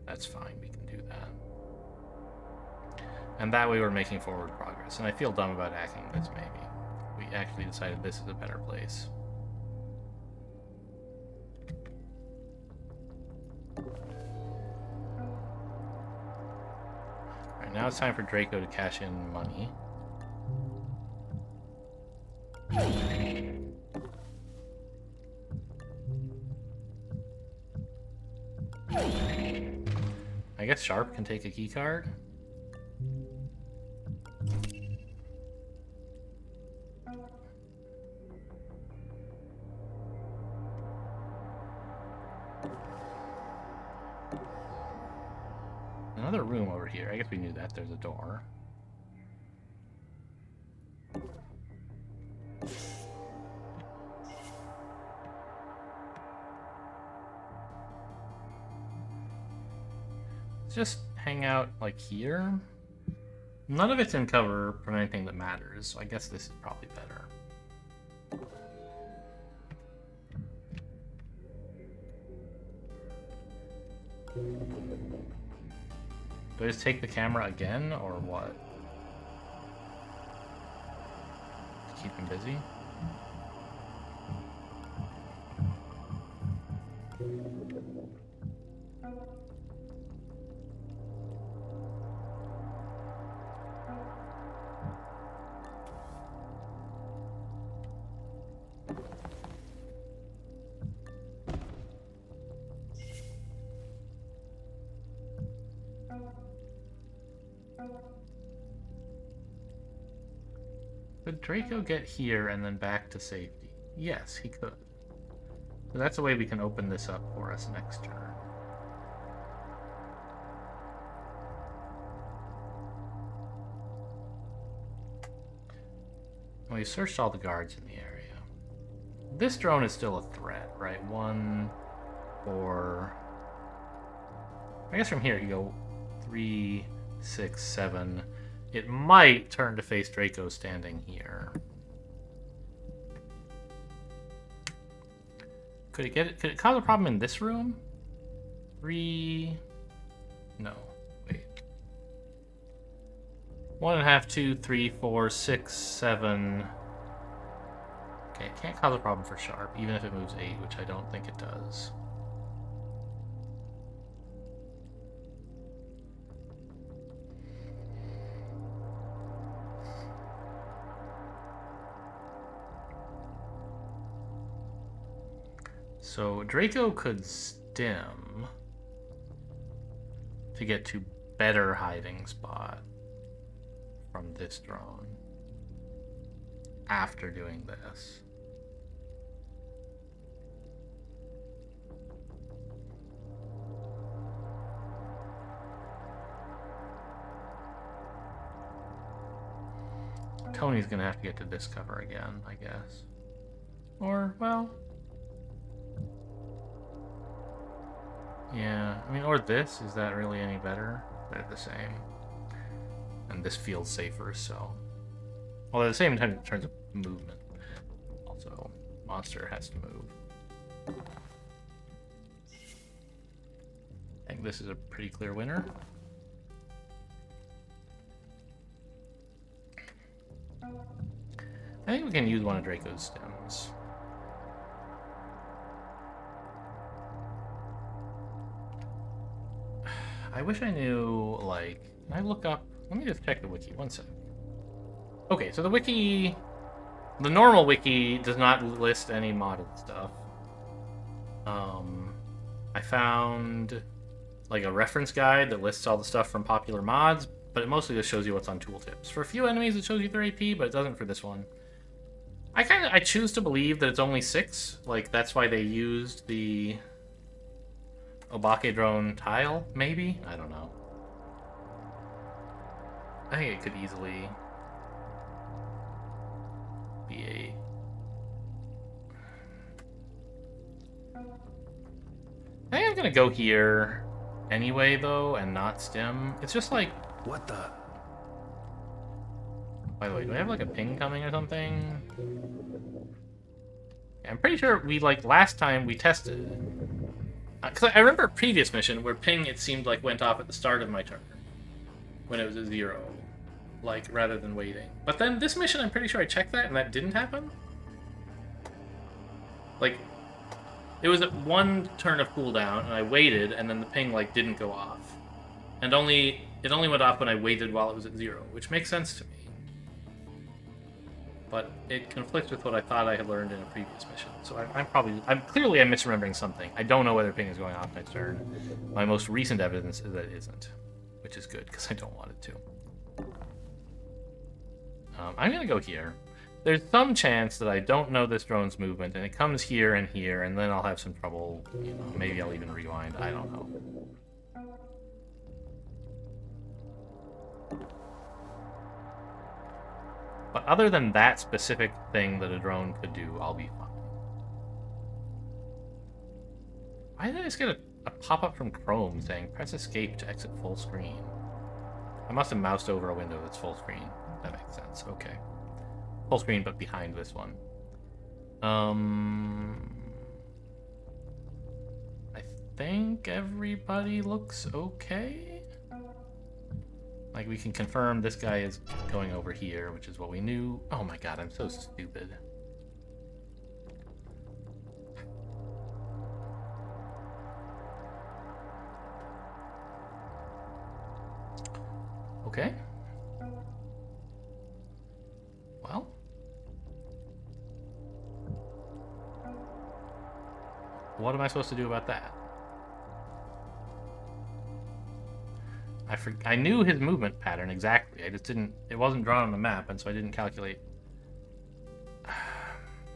that's fine, we can do that. And that way we're making forward progress, and I feel dumb about hacking this maybe. We actually decided this is a better place. Alright, now it's time for Draco to cash in money. I guess Sharp can take a key card. Another room over here. I guess we knew that. There's a door. Just hang out like here. None of it's in cover from anything that matters, so I guess this is probably better. Do I just take the camera again, or what? To keep him busy? Could Draco get here and then back to safety? Yes, he could. So that's a way we can open this up for us next turn. We searched all the guards in the area. This drone is still a threat, right? 1, 4... I guess from here you go 3, 6, 7... It might turn to face Draco standing here. Could it cause a problem in this room? 3... No. Wait. 1.5, 2, 3, 4, 6, 7... Okay, it can't cause a problem for Sharp, even if it moves 8, which I don't think it does. So Draco could stim to get to better hiding spot from this drone after doing this. Tony's gonna have to get to this cover again, I guess. Or, well... Yeah, I mean, or this. Is that really any better? They're the same. And this feels safer, so... Although at the same time, in terms of movement. Also, monster has to move. I think this is a pretty clear winner. I think we can use one of Draco's stems. I wish I knew, like... Can I look up... Let me just check the wiki, one sec. Okay, so the wiki... The normal wiki does not list any modded stuff. I found like a reference guide that lists all the stuff from popular mods, but it mostly just shows you what's on tooltips. For a few enemies, it shows you their AP, but it doesn't for this one. I choose to believe that it's only 6. Like, that's why they used the Obake drone tile, maybe? I don't know. I think it could easily be 8. I think I'm gonna go here anyway, though, and not stem. It's just like... What the? By the way, do I have like a ping coming or something? Yeah, I'm pretty sure we, like, last time we tested... Because I remember a previous mission where ping, it seemed like, went off at the start of my turn. When it was a 0. Like, rather than waiting. But then this mission, I'm pretty sure I checked that, and that didn't happen? Like... It was at 1 turn of cooldown, and I waited, and then the ping, like, didn't go off. And it only went off when I waited while it was at 0, which makes sense to me. But it conflicts with what I thought I had learned in a previous mission. So I'm clearly misremembering something. I don't know whether ping is going off next turn. My most recent evidence is that it isn't, which is good, because I don't want it to. I'm going to go here. There's some chance that I don't know this drone's movement, and it comes here, and then I'll have some trouble. You know, maybe I'll even rewind. I don't know. But other than that specific thing that a drone could do, I'll be fine. Why did I just get a pop-up from Chrome saying, press escape to exit full screen? I must have moused over a window that's full screen. That makes sense. Okay. Full screen, but behind this one. I think everybody looks okay. Like, we can confirm this guy is going over here, which is what we knew. Oh my god, I'm so stupid. Okay. Well. What am I supposed to do about that? I knew his movement pattern exactly. I just didn't... It wasn't drawn on the map, and so I didn't calculate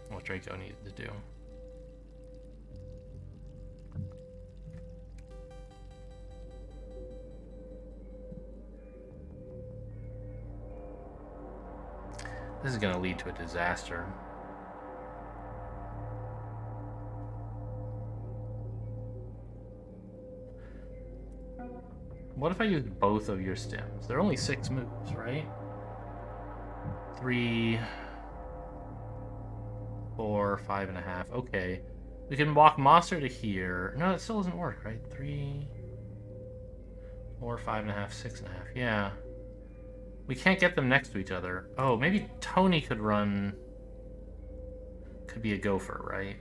what Draco needed to do. This is going to lead to a disaster. What if I use both of your stems? They're only 6 moves, right? 3, 4, 5.5. Okay. We can walk Monster to here. No, that still doesn't work, right? 3, 4, 5.5, 6.5. Yeah. We can't get them next to each other. Oh, maybe Tony could run... Could be a gopher, right?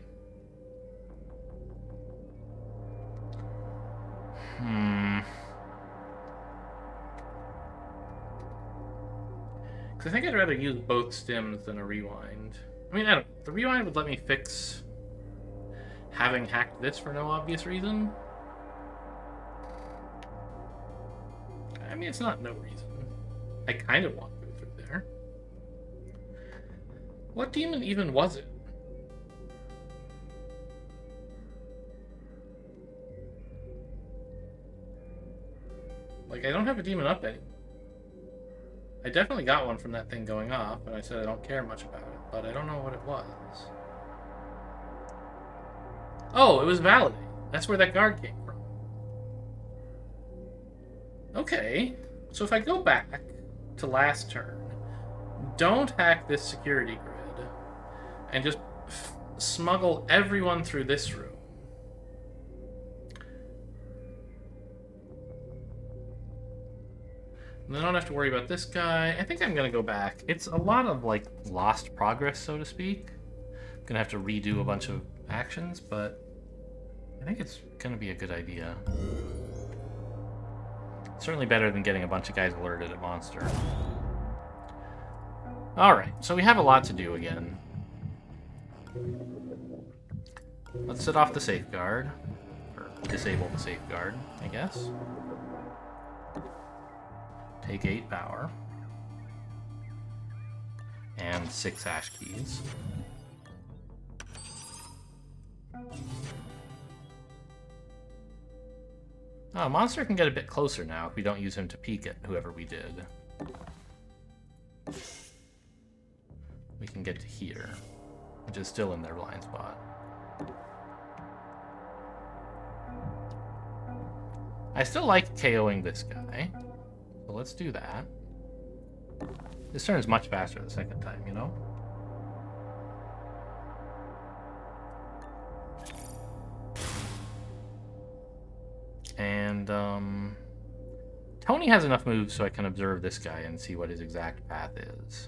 Because I think I'd rather use both stems than a rewind. I mean, the rewind would let me fix having hacked this for no obvious reason. I mean, it's not no reason. I kind of want to go through there. What demon even was it? Like, I don't have a demon up anymore. I definitely got one from that thing going off, and I said I don't care much about it, but I don't know what it was. Oh, it was Validate. That's where that guard came from. Okay, so if I go back to last turn, don't hack this security grid, and just smuggle everyone through this room. And then I don't have to worry about this guy. I think I'm gonna go back. It's a lot of, like, lost progress, so to speak. I'm gonna have to redo a bunch of actions, but I think it's gonna be a good idea. Certainly better than getting a bunch of guys alerted at monster. Alright, so we have a lot to do again. Let's set off the safeguard. Or disable the safeguard, I guess. Take 8 power. And 6 hash keys. Oh, monster can get a bit closer now if we don't use him to peek at whoever we did. We can get to here, which is still in their blind spot. I still like KOing this guy, so let's do that. This turn's much faster the second time, you know? And, Tony has enough moves so I can observe this guy and see what his exact path is.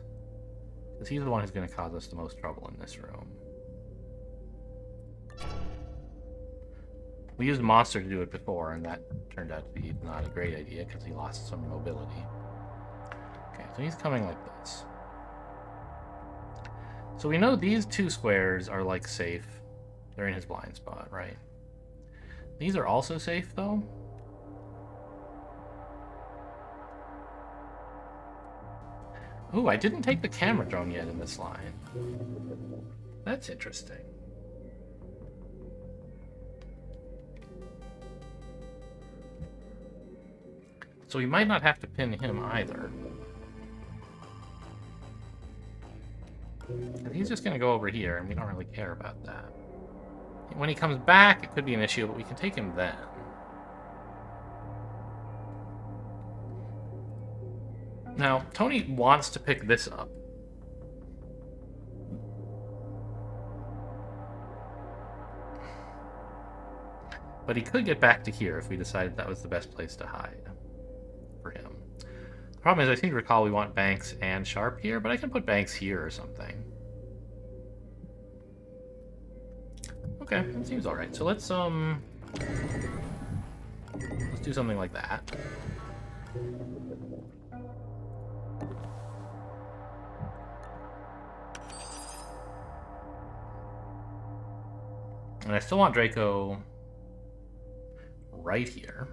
Because he's the one who's going to cause us the most trouble in this room. We used Monster to do it before, and that turned out to be not a great idea because he lost some mobility. Okay, so he's coming like this. So we know these 2 squares are, like, safe. They're in his blind spot, right? These are also safe, though. Ooh, I didn't take the camera drone yet in this line. That's interesting. So we might not have to pin him either. He's just going to go over here, and we don't really care about that. When he comes back, it could be an issue, but we can take him then. Now, Tony wants to pick this up. But he could get back to here if we decided that was the best place to hide for him. The problem is, I seem to recall we want Banks and Sharp here, but I can put Banks here or something. Okay, that seems alright. So let's do something like that. And I still want Draco right here.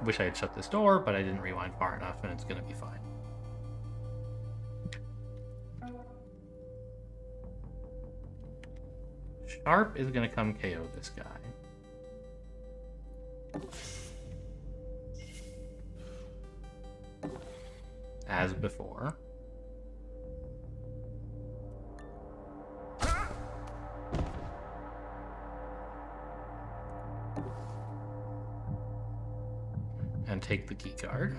Wish I had shut this door, but I didn't rewind far enough, and it's gonna be fine. Sharp is gonna come KO this guy. As before. And take the key card.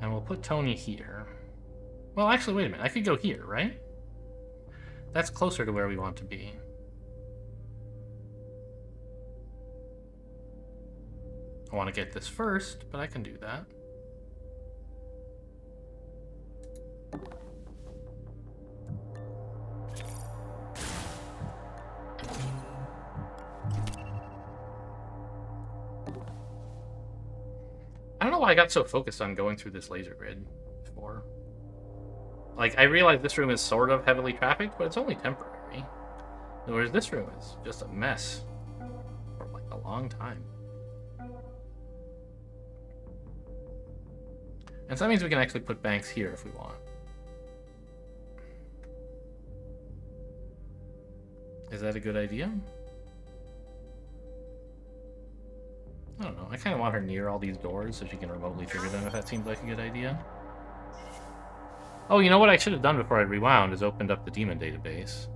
And we'll put Tony here. Well, actually, wait a minute. I could go here, right? That's closer to where we want to be. I want to get this first, but I can do that. I don't know why I got so focused on going through this laser grid before. Like, I realize this room is sort of heavily trafficked, but it's only temporary. Whereas this room is just a mess for, like, a long time. And so that means we can actually put Banks here if we want. Is that a good idea? I don't know. I kind of want her near all these doors so she can remotely trigger them if that seems like a good idea. Oh, you know what I should have done before I rewound is opened up the demon database.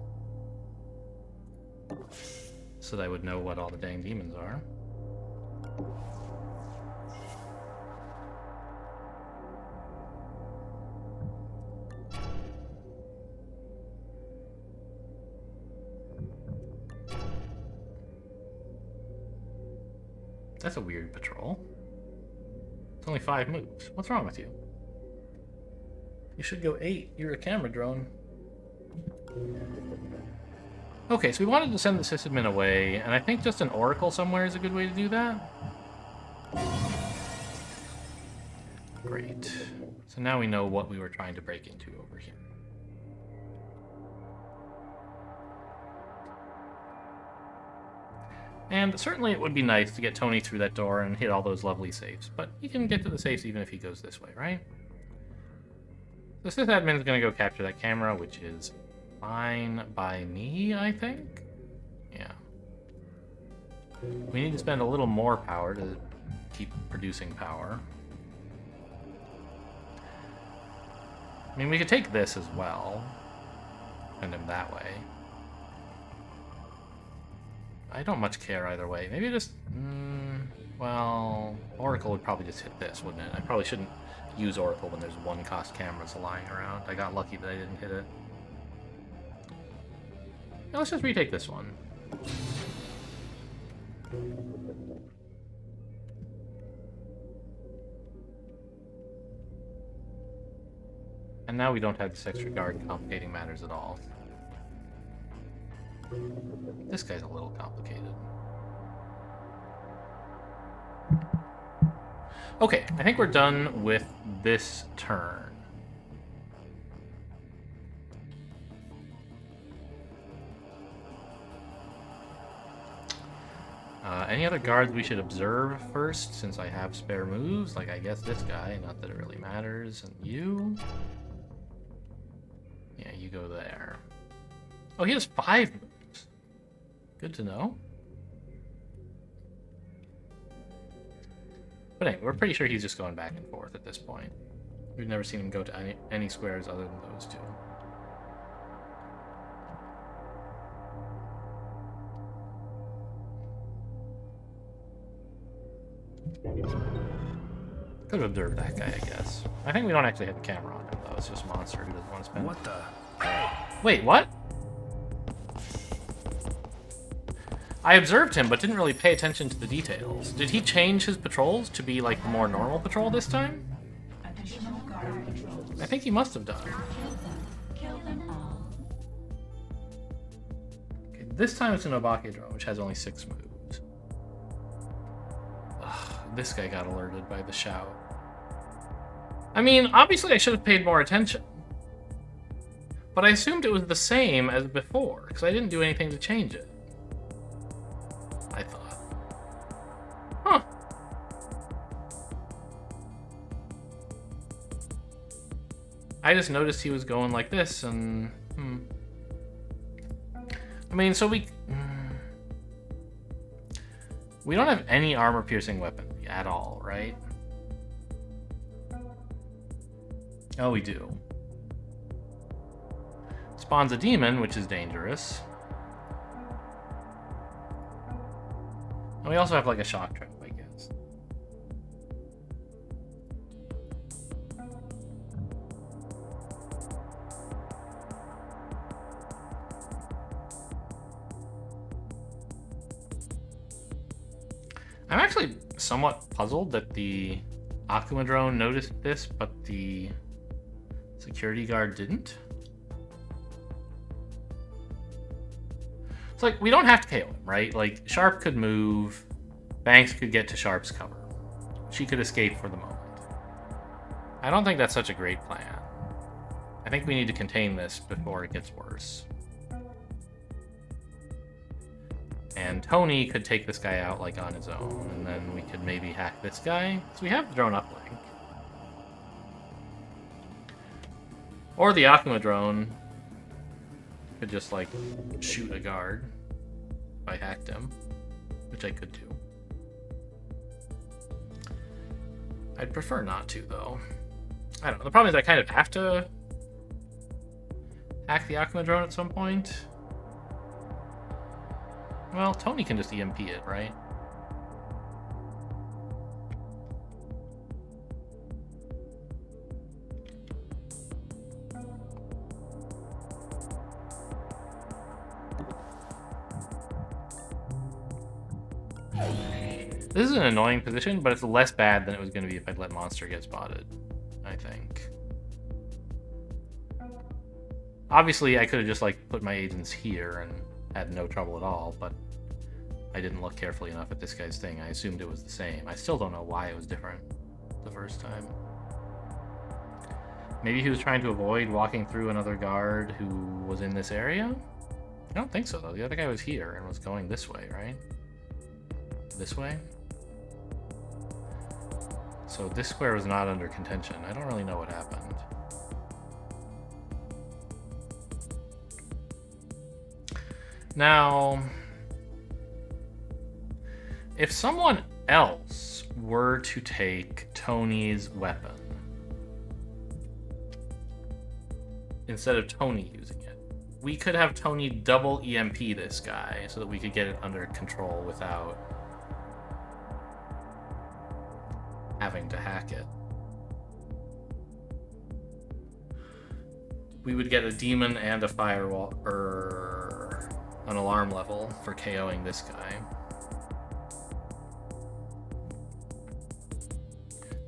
So that I would know what all the dang demons are. That's a weird patrol. It's only 5 moves. What's wrong with you? You should go 8. You're a camera drone. Okay, so we wanted to send the sysadmin away, and I think just an oracle somewhere is a good way to do that. Great. So now we know what we were trying to break into over here. And certainly it would be nice to get Tony through that door and hit all those lovely safes, but he can get to the safes even if he goes this way, right? The sysadmin is going to go capture that camera, which is fine by me, I think? Yeah. We need to spend a little more power to keep producing power. I mean, we could take this as well. Send him that way. I don't much care either way. Maybe just... well, Oracle would probably just hit this, wouldn't it? I probably shouldn't use Oracle when there's 1-cost cameras lying around. I got lucky that I didn't hit it. Now let's just retake this one. And now we don't have this extra guard complicating matters at all. This guy's a little complicated. Okay, I think we're done with this turn. Any other guards we should observe first, since I have spare moves? Like, I guess this guy, not that it really matters. And you? Yeah, you go there. Oh, he has 5 moves. Good to know. But anyway, we're pretty sure he's just going back and forth at this point. We've never seen him go to any squares other than those 2. Could have observed that guy, I guess. I think we don't actually have a camera on him, though. It's just Monster who doesn't want to spend... What the? Hey! Wait, what? I observed him, but didn't really pay attention to the details. Did he change his patrols to be, like, the more normal patrol this time? I think he must have done. Okay, this time it's an Obake drone, which has only 6 moves. Ugh, this guy got alerted by the shout. I mean, obviously I should have paid more attention. But I assumed it was the same as before, because I didn't do anything to change it. I thought. Huh. I just noticed he was going like this, and... I mean, so we don't have any armor-piercing weapon at all, right? Oh, we do. Spawns a demon, which is dangerous. And we also have, like, a shock trap, I guess. I'm actually somewhat puzzled that the Akuma drone noticed this, but the security guard didn't. It's like, we don't have to KO him, right? Like, Sharp could move, Banks could get to Sharp's cover. She could escape for the moment. I don't think that's such a great plan. I think we need to contain this before it gets worse. And Tony could take this guy out, like, on his own, and then we could maybe hack this guy. So we have the drone uplink. Or the Akuma drone could just, like, shoot a guard if I hacked him, which I could do. I'd prefer not to, though. I don't know. The problem is I kind of have to hack the Akuma drone at some point. Well, Tony can just EMP it, right? This is an annoying position, but it's less bad than it was going to be if I'd let Monster get spotted, I think. Obviously, I could have just, like, put my agents here and had no trouble at all, but I didn't look carefully enough at this guy's thing. I assumed it was the same. I still don't know why it was different the first time. Maybe he was trying to avoid walking through another guard who was in this area? I don't think so, though. The other guy was here and was going this way, right? This way? So this square was not under contention. I don't really know what happened. Now, if someone else were to take Tony's weapon, instead of Tony using it, we could have Tony double EMP this guy so that we could get it under control without having to hack it. We would get a demon and a firewall, or an alarm level for KOing this guy.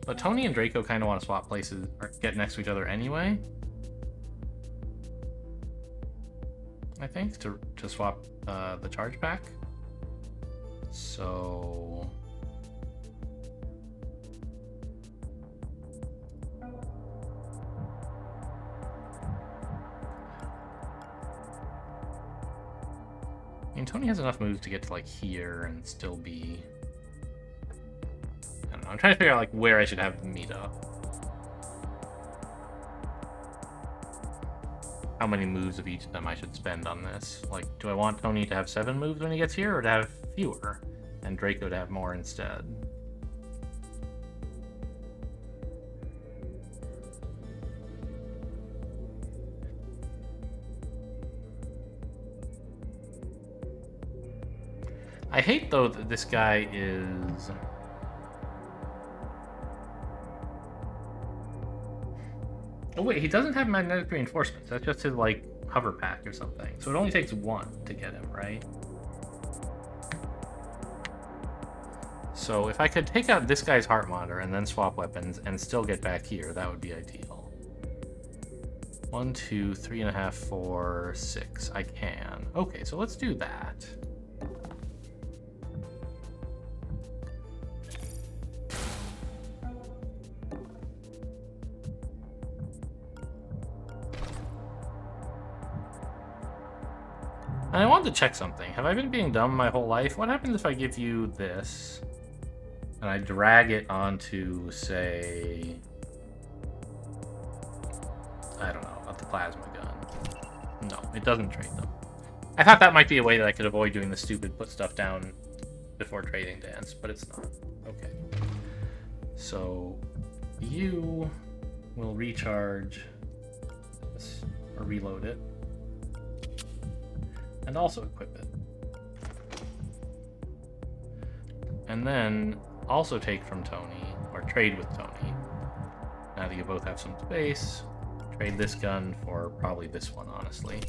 But Tony and Draco kind of want to swap places, or get next to each other anyway. I think, to swap the charge pack. So... I mean, Tony has enough moves to get to, like, here and still be... I don't know, I'm trying to figure out, like, where I should have them meet up. How many moves of each of them I should spend on this. Like, do I want Tony to have 7 moves when he gets here, or to have fewer? And Draco to have more instead? I hate, though, that this guy is... Oh wait, he doesn't have magnetic reinforcements. That's just his, like, hover pack or something. So it only takes 1 to get him, right? So if I could take out this guy's heart monitor and then swap weapons and still get back here, that would be ideal. 1, 2, 3.5, 4, 6. I can. Okay, so let's do that. And I wanted to check something. Have I been being dumb my whole life? What happens if I give you this and I drag it onto, say, I don't know, the plasma gun? No, it doesn't trade them. I thought that might be a way that I could avoid doing the stupid put stuff down before trading dance, but it's not. Okay. So you will recharge this, or reload it. And also equip it. And then also take from Tony, or trade with Tony. Now that you both have some space, trade this gun for probably this one, honestly.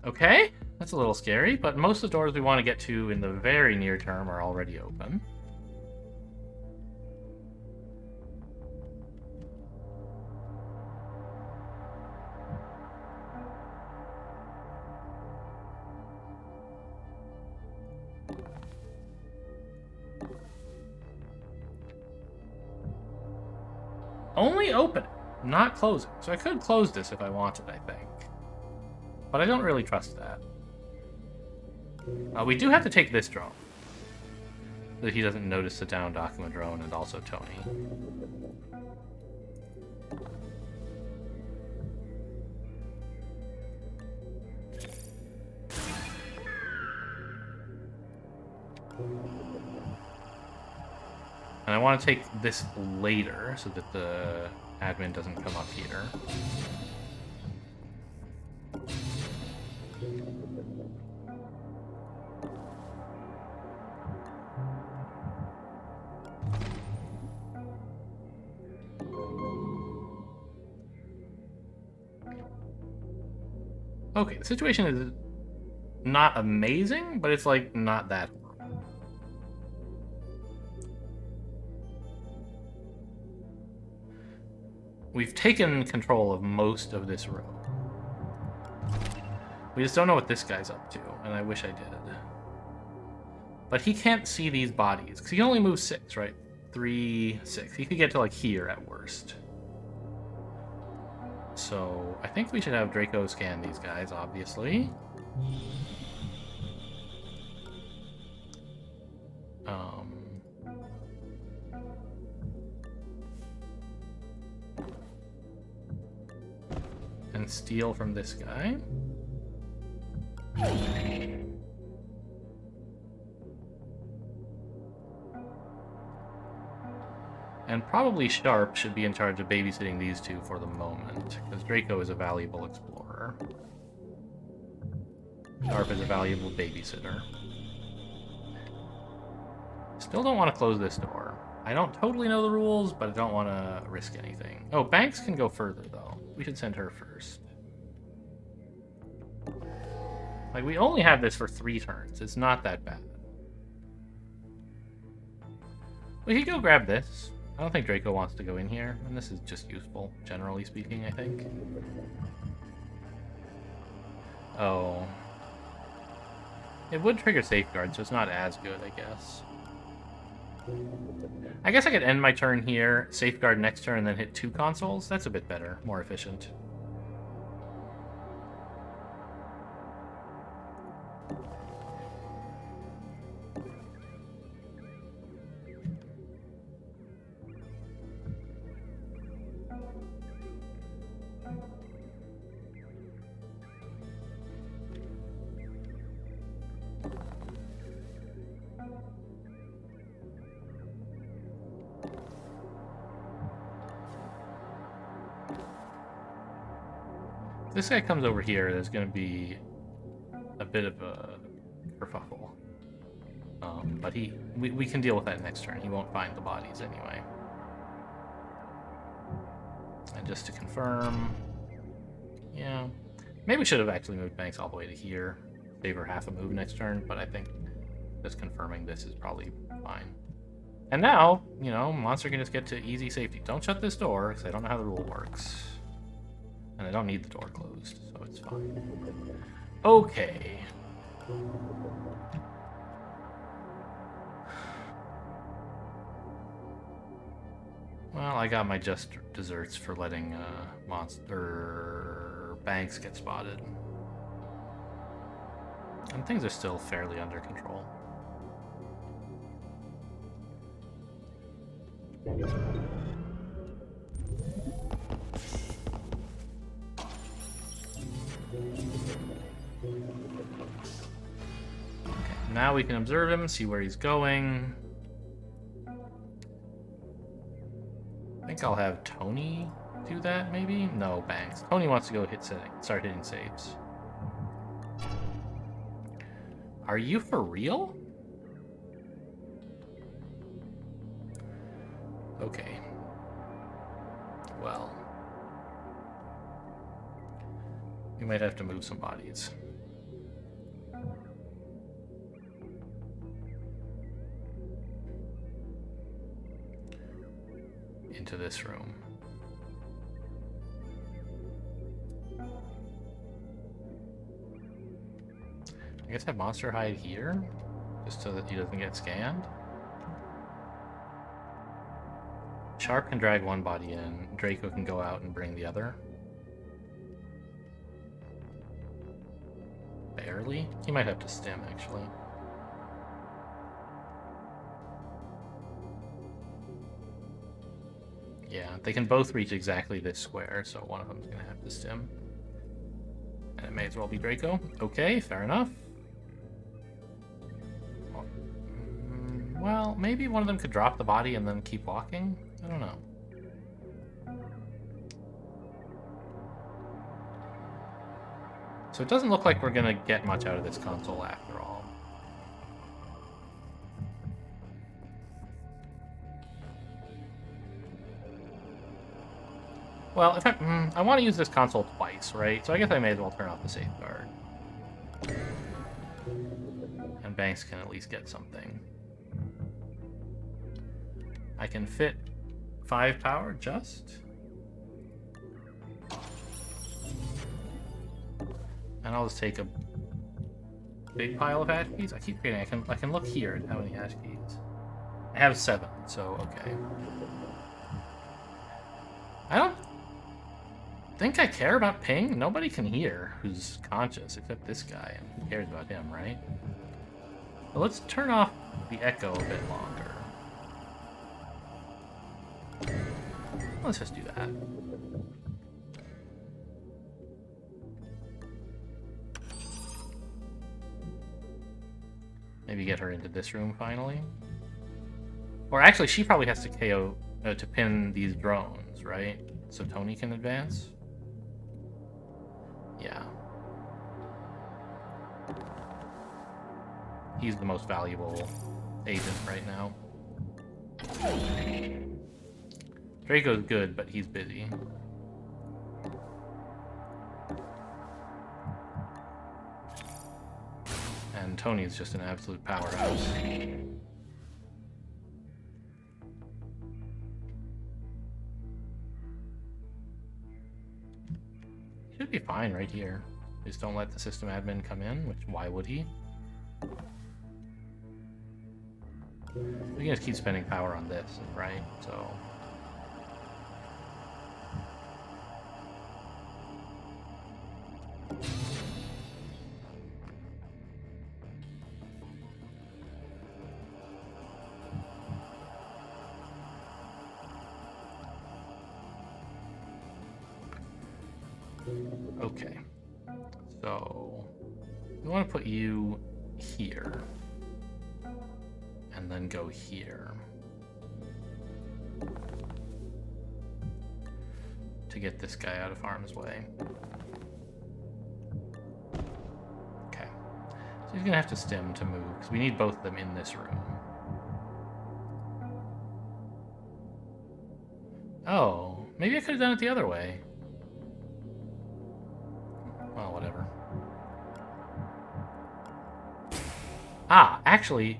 Okay, that's a little scary, but most of the doors we want to get to in the very near term are already open. Only open, not closing. So I could close this if I wanted, I think. But I don't really trust that. We do have to take this drone, so that he doesn't notice the down Dakuma drone and also Tony. And I want to take this later so that the admin doesn't come up here. Okay, the situation is not amazing, but it's like not that horrible. We've taken control of most of this row. We just don't know what this guy's up to, and I wish I did. But he can't see these bodies, because he can only move 6, right? 3, 6. He could get to, like, here at worst. So, I think we should have Draco scan these guys, obviously. And steal from this guy. And probably Sharp should be in charge of babysitting these two for the moment, because Draco is a valuable explorer. Sharp is a valuable babysitter. Still don't want to close this door. I don't totally know the rules, but I don't want to risk anything. Oh, Banks can go further, though. We should send her first. Like, we only have this for 3 turns. It's not that bad. We could go grab this. I don't think Draco wants to go in here, and this is just useful, generally speaking, I think. Oh. It would trigger safeguard, so it's not as good, I guess. I guess I could end my turn here, safeguard next turn, and then hit 2 consoles. That's a bit better, more efficient. If this guy comes over here, there's going to be a bit of a kerfuffle. But we can deal with that next turn. He won't find the bodies anyway. And just to confirm, yeah, maybe we should have actually moved Banks all the way to here, save her half a move next turn. But I think just confirming this is probably fine. And now, you know, Monster can just get to easy safety. Don't shut this door, because I don't know how the rule works. And I don't need the door closed, so it's fine. Okay. Well, I got my just desserts for letting Banks get spotted. And things are still fairly under control. Now we can observe him, see where he's going. I think I'll have Tony do that, maybe? No, Banks. Tony wants to go start hitting saves. Are you for real? Okay. Well. We might have to move some bodies. Into this room. I guess have Monster hide here, just so that he doesn't get scanned. Sharp can drag one body in, Draco can go out and bring the other. Barely? He might have to stim, actually. Yeah, they can both reach exactly this square, so one of them's gonna have to stim. And it may as well be Draco. Okay, fair enough. Well, maybe one of them could drop the body and then keep walking? I don't know. So it doesn't look like we're gonna get much out of this console after all. Well, if I want to use this console twice, right? So I guess I may as well turn off the safeguard. And Banks can at least get something. I can fit 5 power just. And I'll just take a big pile of hash keys. I keep forgetting I can look here at how many hash keys. I have 7, so okay. I don't think I care about ping. Nobody can hear who's conscious except this guy, and who cares about him, right? But let's turn off the echo a bit longer. Let's just do that. Maybe get her into this room finally. Or actually, she probably has to KO to pin these drones, right? So Tony can advance. Yeah. He's the most valuable agent right now. Draco's good, but he's busy. And Tony's just an absolute powerhouse. Should be fine right here. Just don't let the system admin come in, which why would he? We can just keep spending power on this, right? So okay. So we want to put you here. And then go here. To get this guy out of harm's way. Okay. So he's gonna have to stim to move, because we need both of them in this room. Oh, maybe I could have done it the other way. Well, whatever. Ah, actually,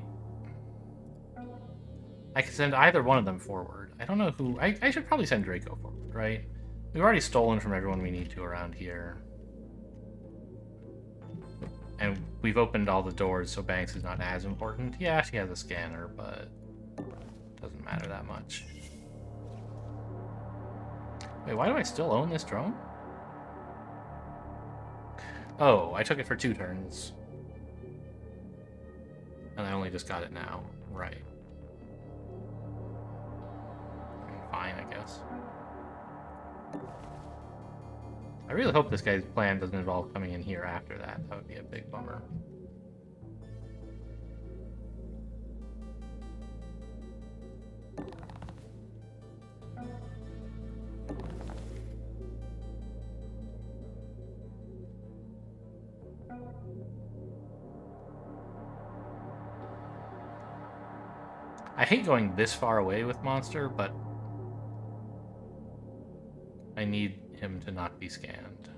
I could send either one of them forward. I don't know who... I should probably send Draco forward, right? We've already stolen from everyone we need to around here. And we've opened all the doors, so Banks is not as important. Yeah, she has a scanner, but doesn't matter that much. Wait, why do I still own this drone? Oh, I took it for 2 turns. And I only just got it now. Right. Fine, I guess. I really hope this guy's plan doesn't involve coming in here after that. That would be a big bummer. I hate going this far away with Monster, but I need him to not be scanned.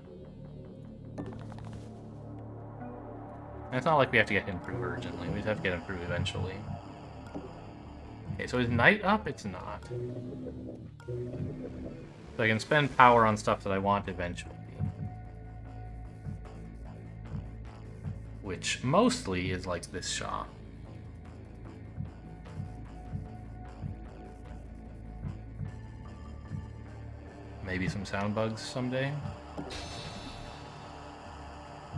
And it's not like we have to get him through urgently. We just have to get him through eventually. Okay, so is Knight up? It's not. So I can spend power on stuff that I want eventually. Which mostly is like this shop. Maybe some sound bugs someday.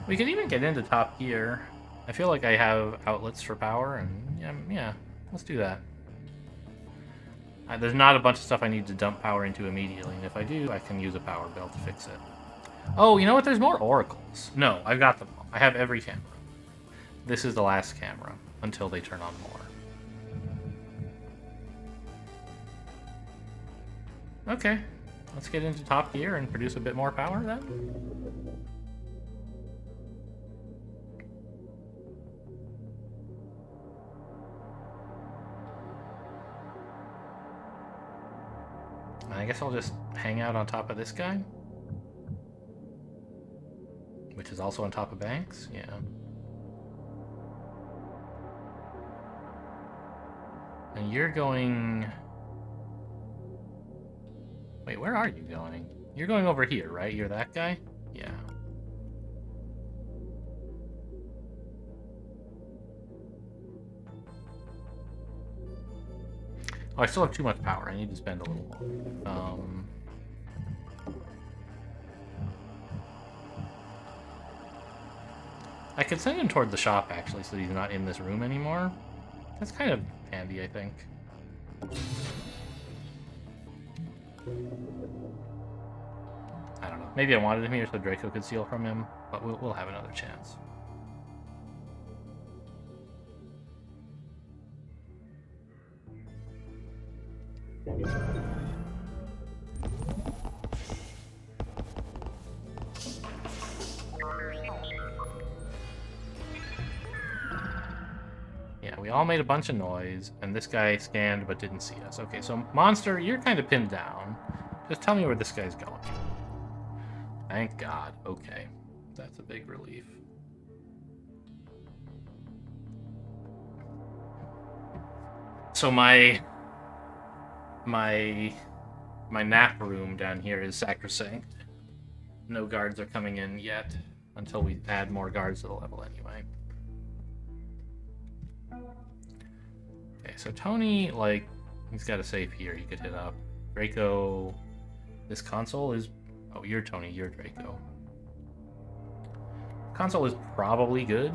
We could even get into top gear. I feel like I have outlets for power, and yeah, let's do that. There's not a bunch of stuff I need to dump power into immediately, and if I do, I can use a power bill to fix it. Oh, you know what? There's more oracles. No, I've got them all. I have every camera. This is the last camera, until they turn on more. Okay. Let's get into top gear and produce a bit more power then. And I guess I'll just hang out on top of this guy. Which is also on top of Banks, yeah. And you're going... Wait, where are you going? You're going over here, right? You're that guy? Yeah. Oh, I still have too much power. I need to spend a little more. I could send him toward the shop, actually, so he's not in this room anymore. That's kind of handy, I think. I don't know. Maybe I wanted him here so Draco could steal from him, but we'll have another chance. Yeah, we all made a bunch of noise, and this guy scanned but didn't see us. Okay, so Monster, you're kind of pinned down. Just tell me where this guy's going. Thank God. Okay. That's a big relief. So my nap room down here is sacrosanct. No guards are coming in yet, until we add more guards to the level anyway. Okay, so Tony, like, he's got a safe here you could hit up. Draco, this console is... Oh, you're Tony, you're Draco. Console is probably good.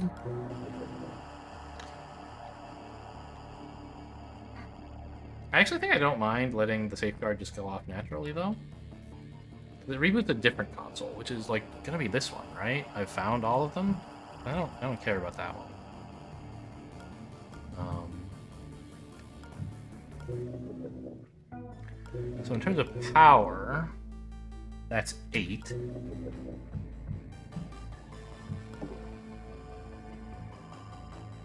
I actually think I don't mind letting the safeguard just go off naturally, though. The reboot's a different console, which is, like, gonna be this one, right? I've found all of them. I don't care about that one. So in terms of power, that's 8.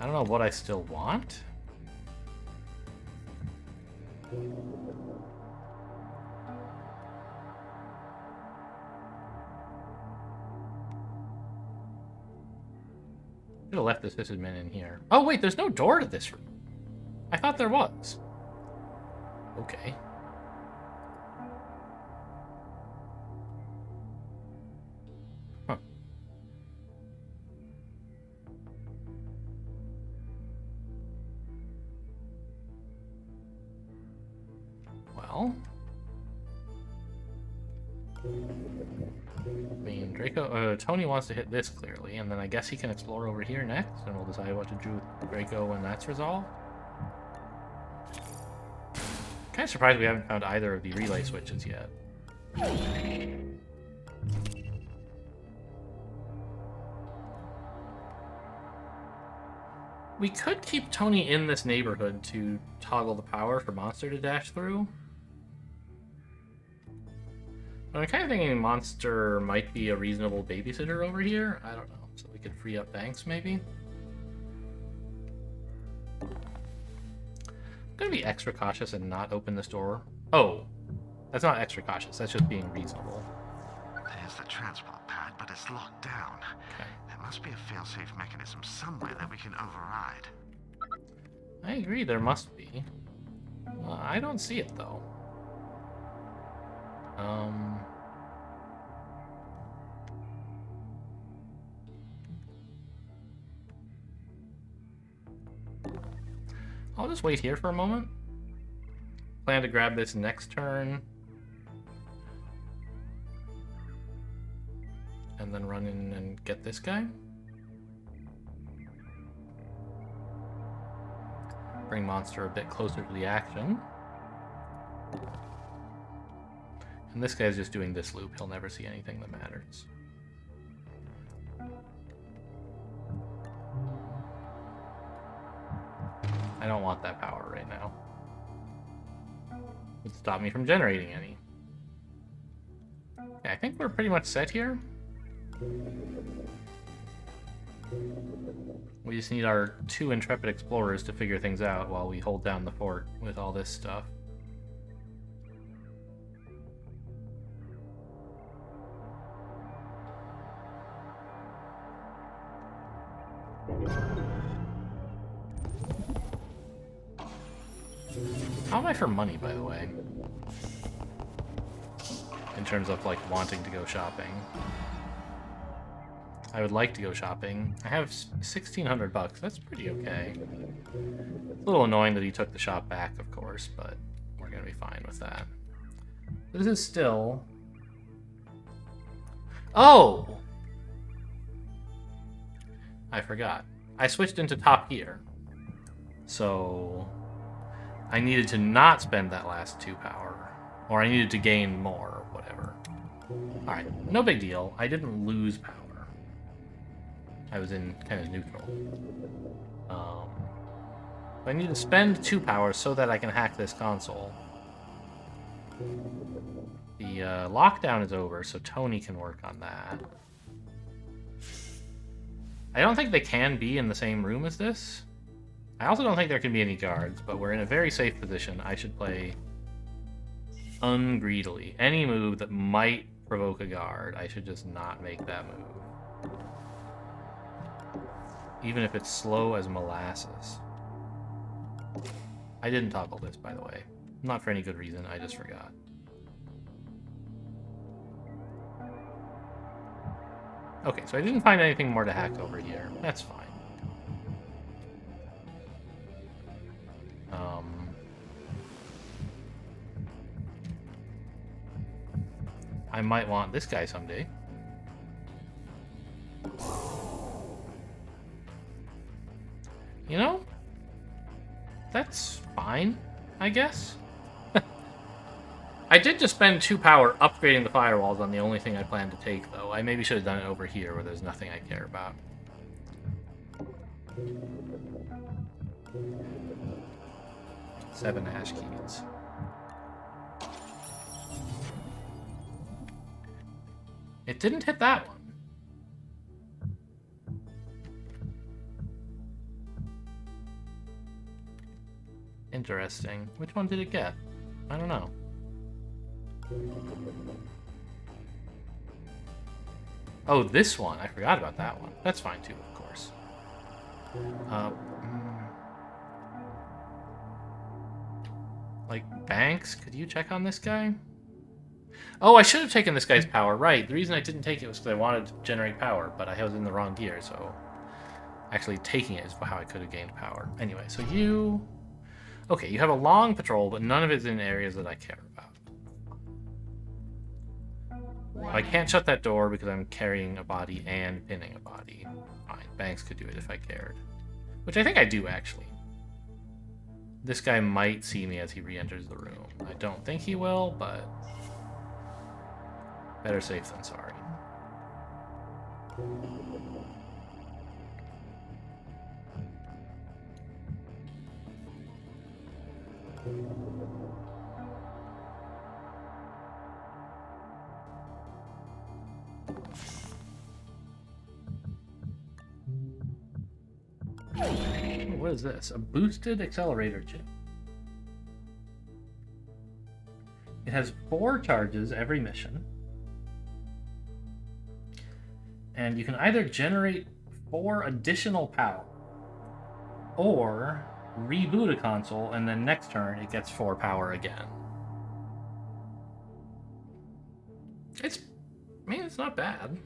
I don't know what I still want. Should have left this sysadmin in here. Oh wait, there's no door to this room. I thought there was. Okay. Huh. Well. I mean, Tony wants to hit this clearly, and then I guess he can explore over here next, and we'll decide what to do with Draco when that's resolved. Kind of surprised we haven't found either of the relay switches yet. We could keep Tony in this neighborhood to toggle the power for Monster to dash through. But I'm kind of thinking Monster might be a reasonable babysitter over here. I don't know. So we could free up Banks, maybe? I'm gonna be extra cautious and not open this door. Oh, that's not extra cautious. That's just being reasonable. There's the transport pad, but it's locked down. Okay. There must be a fail-safe mechanism somewhere that we can override. I agree, there must be. I don't see it, though. I'll just wait here for a moment. Plan to grab this next turn. And then run in and get this guy. Bring Monster a bit closer to the action. And this guy's just doing this loop. He'll never see anything that matters. I don't want that power right now. It would stop me from generating any. Okay, I think we're pretty much set here. We just need our 2 intrepid explorers to figure things out while we hold down the fort with all this stuff. How am I for money, by the way? In terms of, like, wanting to go shopping. I would like to go shopping. I have 1,600 bucks. That's pretty okay. It's a little annoying that he took the shop back, of course, but we're gonna be fine with that. This is still... Oh! I forgot. I switched into top gear. So... I needed to not spend that last 2 power. Or I needed to gain more, or whatever. Alright, no big deal. I didn't lose power. I was in kind of neutral. I need to spend 2 power so that I can hack this console. The lockdown is over, so Tony can work on that. I don't think they can be in the same room as this. I also don't think there can be any guards, but we're in a very safe position. I should play ungreedily. Any move that might provoke a guard, I should just not make that move. Even if it's slow as molasses. I didn't toggle this, by the way. Not for any good reason, I just forgot. Okay, so I didn't find anything more to hack over here. That's fine. I might want this guy someday. You know? That's fine, I guess. I did just spend 2 power upgrading the firewalls on the only thing I planned to take, though. I maybe should have done it over here where there's nothing I care about. Seven hash keys. It didn't hit that one. Interesting. Which one did it get? I don't know. Oh, this one. I forgot about that one. That's fine too, of course. Like, Banks, could you check on this guy? Oh, I should have taken this guy's power, right. The reason I didn't take it was because I wanted to generate power, but I was in the wrong gear, so... Actually, taking it is how I could have gained power. Anyway, so you... Okay, you have a long patrol, but none of it's in areas that I care about. I can't shut that door because I'm carrying a body and pinning a body. Fine, Banks could do it if I cared. Which I think I do, actually. This guy might see me as he re-enters the room. I don't think he will, but... Better safe than sorry. What is this? A boosted accelerator chip. It has 4 charges every mission. And you can either generate 4 additional power or reboot a console and then next turn it gets 4 power again. I mean, it's not bad.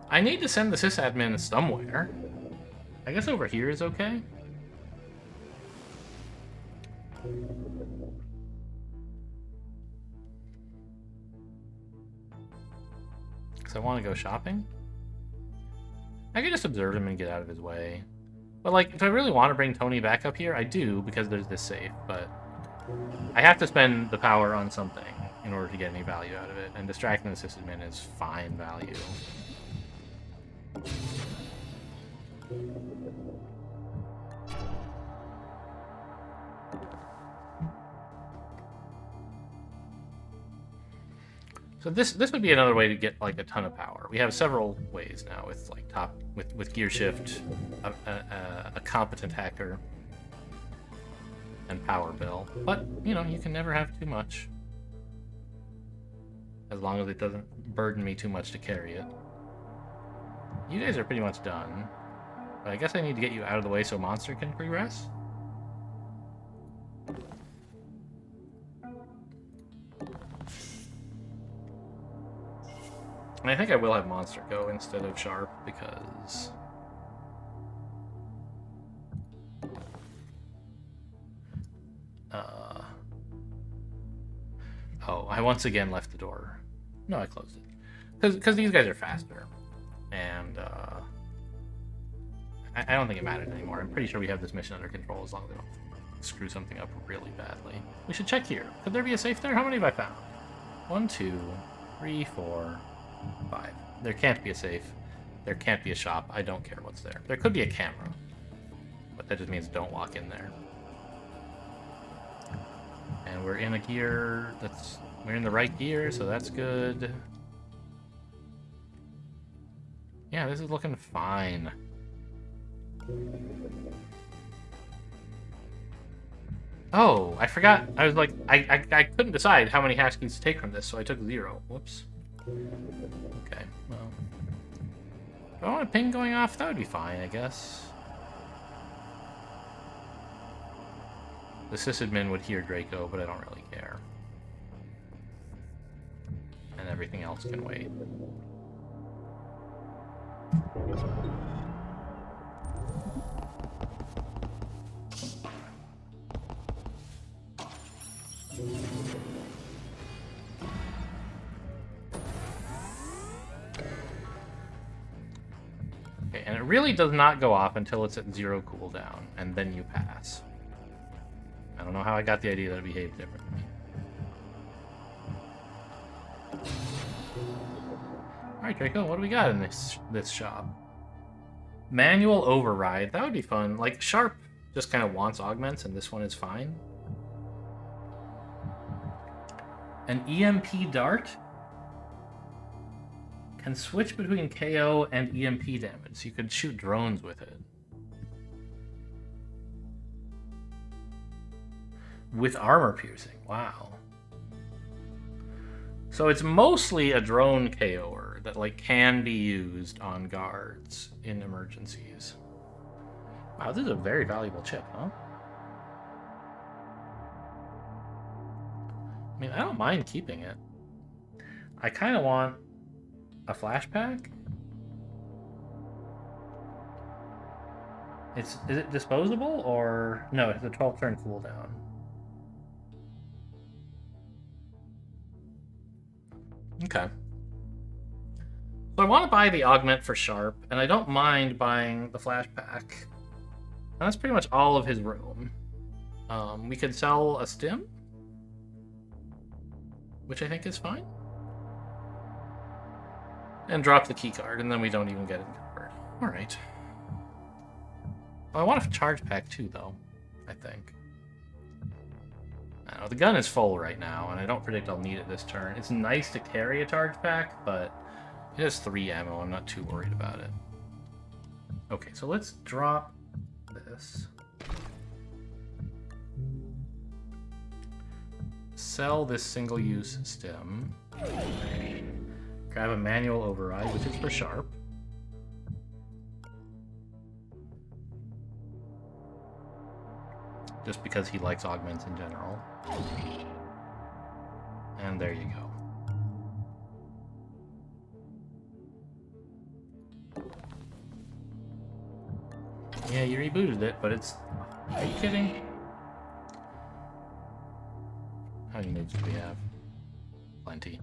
I need to send the sysadmin somewhere. I guess over here is okay. Because I want to go shopping. I could just observe him and get out of his way. But, like, if I really want to bring Tony back up here, I do, because there's this safe, but I have to spend the power on something in order to get any value out of it, and distracting the sysadmin is fine value. So this would be another way to get like a ton of power. We have several ways now with like with gear shift, a competent hacker, and power bill. But you know you can never have too much. as long as it doesn't burden me too much to carry it. You guys are pretty much done. But I guess I need to get you out of the way so Monster can progress. And I think I will have Monster go instead of Sharp because... Oh, I once again left the door. No, I closed it. Because these guys are faster. And, I don't think it matters anymore. I'm pretty sure we have this mission under control as long as they don't screw something up really badly. We should check here. Could there be a safe there? How many have I found? 1, 2, 3, 4, 5. There can't be a safe. There can't be a shop. I don't care what's there. There could be a camera. But that just means don't walk in there. And we're in a gear that's... We're in the right gear, so that's good. Yeah, this is looking fine. Oh, I forgot. I was like, I couldn't decide how many hash keys to take from this, so I took 0. Whoops. Okay, well. If I want a ping going off, that would be fine, I guess. The sysadmin would hear Draco, but I don't really care. And everything else can wait. Okay, and it really does not go off until it's at 0 cooldown, and then you pass. I don't know how I got the idea that it behaved differently. Alright, Draco, what do we got in this shop? Manual override. That would be fun. Like, Sharp just kind of wants augments, and this one is fine. An EMP dart can switch between KO and EMP damage, so you could shoot drones with it. With armor piercing. Wow. So it's mostly a drone KO'er that like can be used on guards in emergencies. Wow, this is a very valuable chip, huh? I mean, I don't mind keeping it. I kind of want a flashpack. Is it disposable or no? It's a 12-turn cooldown. Okay. So I want to buy the augment for Sharp, and I don't mind buying the flashback. And that's pretty much all of his room. We could sell a stim, which I think is fine. And drop the keycard, and then we don't even get it covered. Alright. Well, I want a charge pack too, though, I think. I don't know, the gun is full right now, and I don't predict I'll need it this turn. It's nice to carry a charge pack, but it has 3 ammo. I'm not too worried about it. Okay, so let's drop this. Sell this single-use stim. Grab a manual override, which is for Sharp. Just because he likes augments in general. And there you go. Yeah, you rebooted it, but it's... Are you kidding? How many moves do we have? Plenty.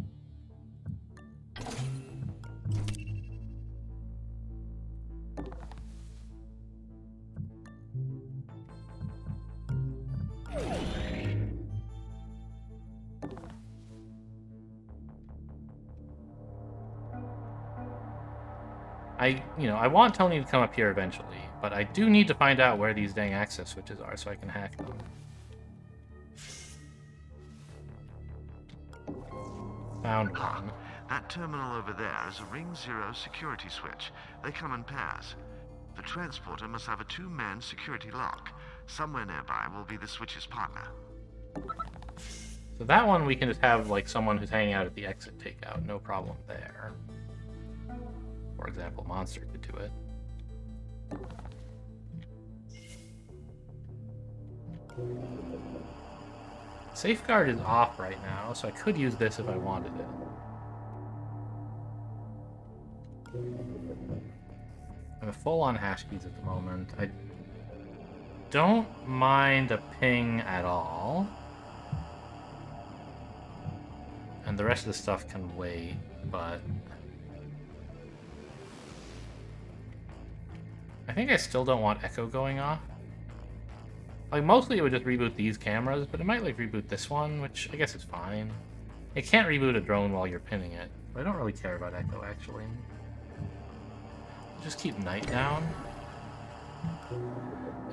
I want Tony to come up here eventually, but I do need to find out where these dang access switches are so I can hack them. Found one. That terminal over there is a Ring 0 security switch. They come in pairs. The transporter must have a 2-man security lock. Somewhere nearby will be the switch's partner. So that one we can just have like someone who's hanging out at the exit take out, no problem there. For example, Monster could do it. Safeguard is off right now, so I could use this if I wanted it. I'm full on hash keys at the moment. I don't mind a ping at all. And the rest of the stuff can wait, but I think I still don't want Echo going off. Like, mostly it would just reboot these cameras, but it might, like, reboot this one, which I guess is fine. It can't reboot a drone while you're pinning it, but I don't really care about Echo, actually. Just keep Night down.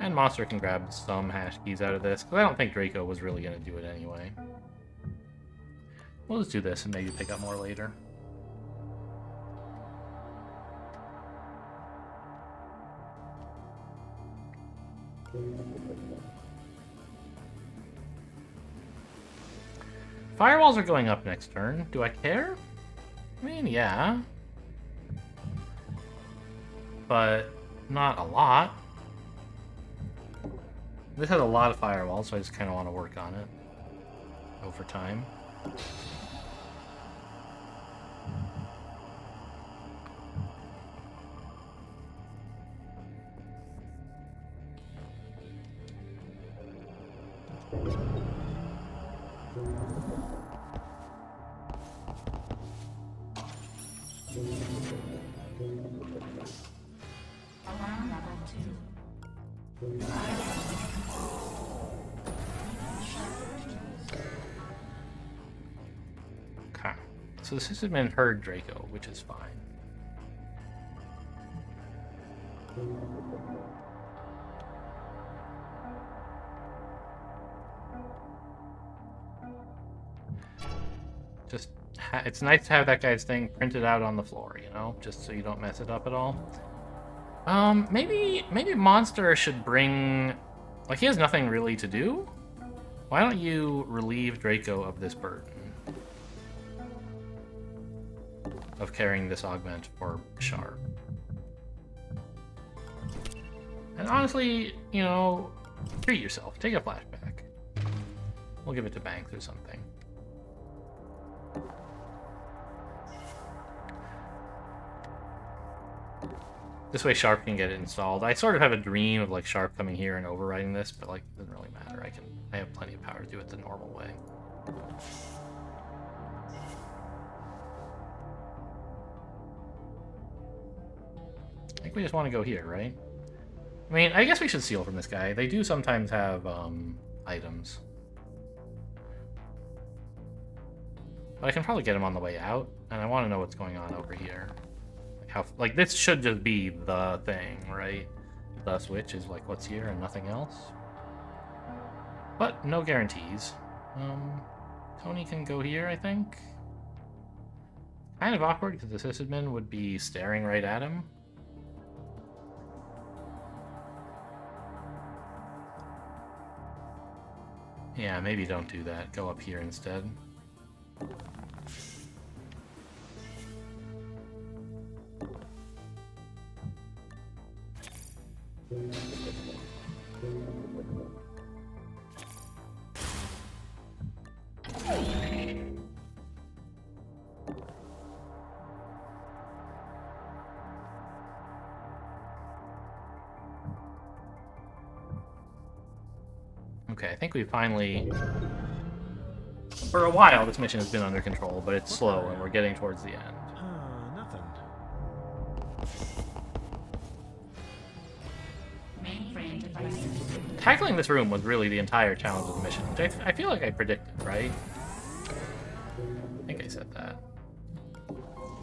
And Monster can grab some hash keys out of this, because I don't think Draco was really going to do it anyway. We'll just do this and maybe pick up more later. Firewalls are going up next turn. Do I care? I mean, yeah. But not a lot. This has a lot of firewalls, so I just kind of want to work on it over time. Okay, so the sysadmin heard Draco, which is fine. Just, it's nice to have that guy's thing printed out on the floor, you know, just so you don't mess it up at all. Maybe Monster should bring, like, he has nothing really to do. Why don't you relieve Draco of this burden of carrying this augment for Sharp? And honestly, you know, treat yourself. Take a flashback. We'll give it to Banks or something. This way Sharp can get it installed. I sort of have a dream of like Sharp coming here and overriding this, but like it doesn't really matter. I have plenty of power to do it the normal way. I think we just want to go here, right? I mean, I guess we should steal from this guy. They do sometimes have items. But I can probably get him on the way out, and I want to know what's going on over here. Like, this should just be the thing, right? The switch is like what's here and nothing else. But no guarantees. Tony can go here, I think. Kind of awkward because the sysadmin would be staring right at him. Yeah, maybe don't do that. Go up here instead. Okay, I think we finally... For a while, this mission has been under control, but it's slow, and we're getting towards the end. Nothing. Tackling this room was really the entire challenge of the mission, which I feel like I predicted, right? I think I said that.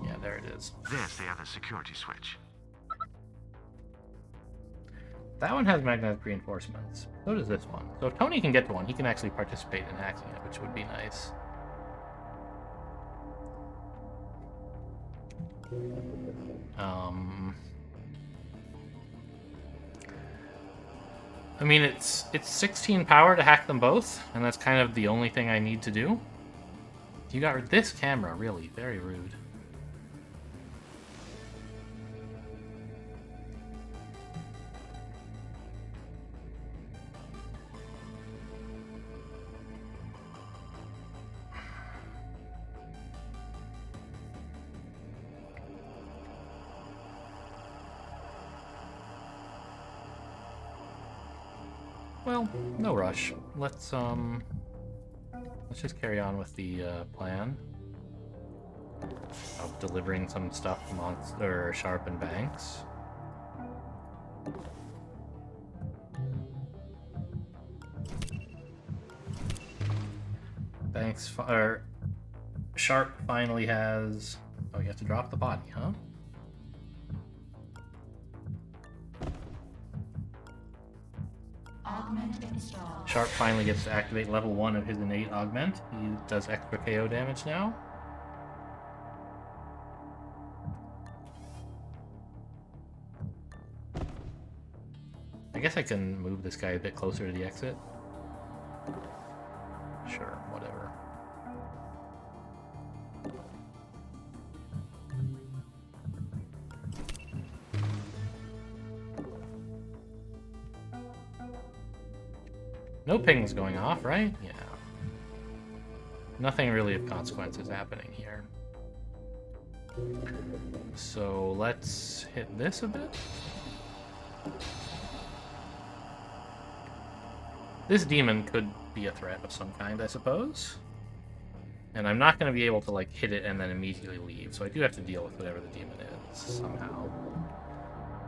Yeah, there it is. There's the other security switch. That one has magnetic reinforcements. So does this one. So if Tony can get to one, he can actually participate in hacking it, which would be nice. I mean, it's 16 power to hack them both, and that's kind of the only thing I need to do. You got this camera, really. Very rude. Well, no rush. Let's just carry on with the plan of delivering some stuff to Monster, Sharp, and Banks. Sharp finally has... Oh, you have to drop the body, huh? Sharp finally gets to activate level 1 of his innate augment. He does extra KO damage now. I guess I can move this guy a bit closer to the exit. Sure, whatever. No pings going off, right? Yeah. Nothing really of consequence is happening here. So let's hit this a bit. This demon could be a threat of some kind, I suppose. And I'm not going to be able to like hit it and then immediately leave, so I do have to deal with whatever the demon is somehow.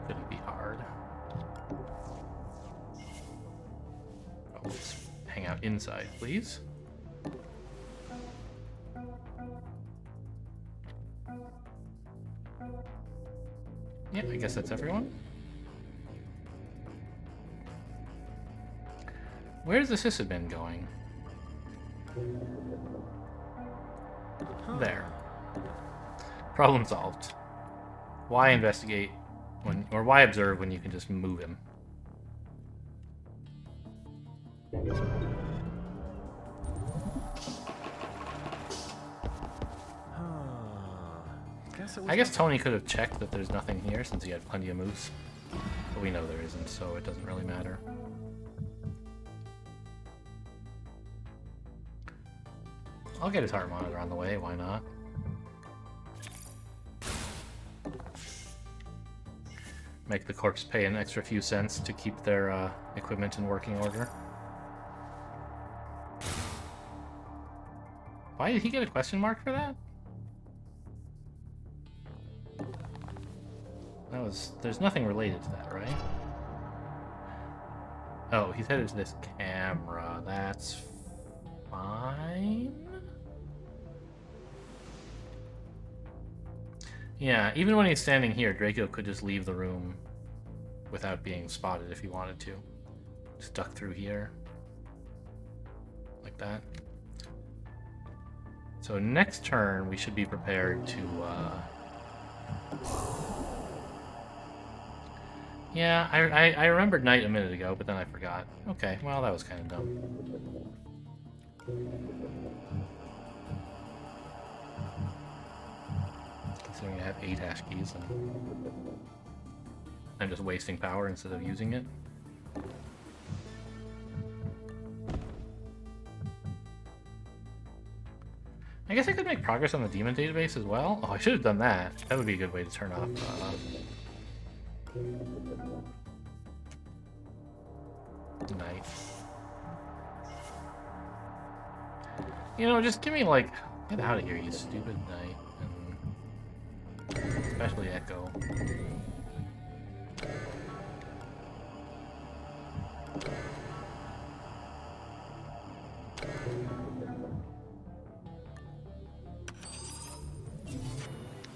Couldn't be hard. Let's hang out inside, please. Yeah, I guess that's everyone. Where's the Sysadmin going? There. Problem solved. Why investigate when, or why observe when you can just move him? I guess Tony could have checked that there's nothing here since he had plenty of moves. But we know there isn't, so it doesn't really matter. I'll get his heart monitor on the way, why not? Make the corpse pay an extra few cents to keep their equipment in working order. Why did he get a question mark for that? There's nothing related to that, right? Oh, he's headed to this camera. That's fine. Yeah, even when he's standing here, Draco could just leave the room without being spotted if he wanted to. Just duck through here. Like that. So next turn, we should be prepared to... Yeah, I remembered night a minute ago, but then I forgot. Okay, well, that was kind of dumb. Considering I have 8 hash keys, and I'm just wasting power instead of using it. I guess I could make progress on the demon database as well. Oh, I should have done that. That would be a good way to turn off... night. You know, just give me like... Get out of here, you stupid night. And especially Echo.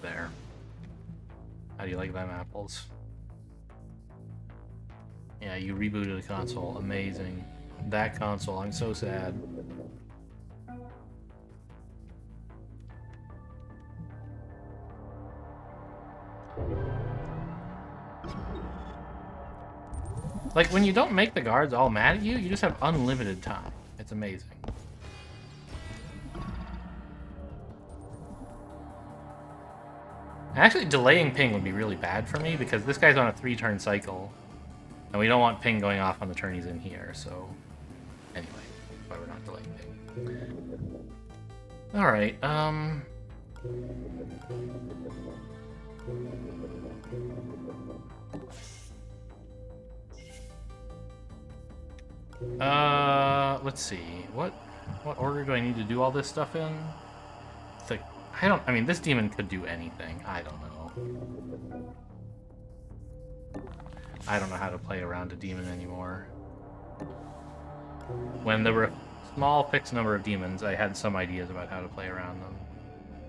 There. How do you like them apples? Yeah, you rebooted the console. Amazing. That console, I'm so sad. Like, when you don't make the guards all mad at you, you just have unlimited time. It's amazing. Actually, delaying ping would be really bad for me because this guy's on a 3-turn cycle. And we don't want ping going off on the turn he's in here, so... Anyway, that's why we're not delaying ping. Alright, let's see. What order do I need to do all this stuff in? It's like, I mean, this demon could do anything. I don't know. I don't know how to play around a demon anymore. When there were a small fixed number of demons, I had some ideas about how to play around them.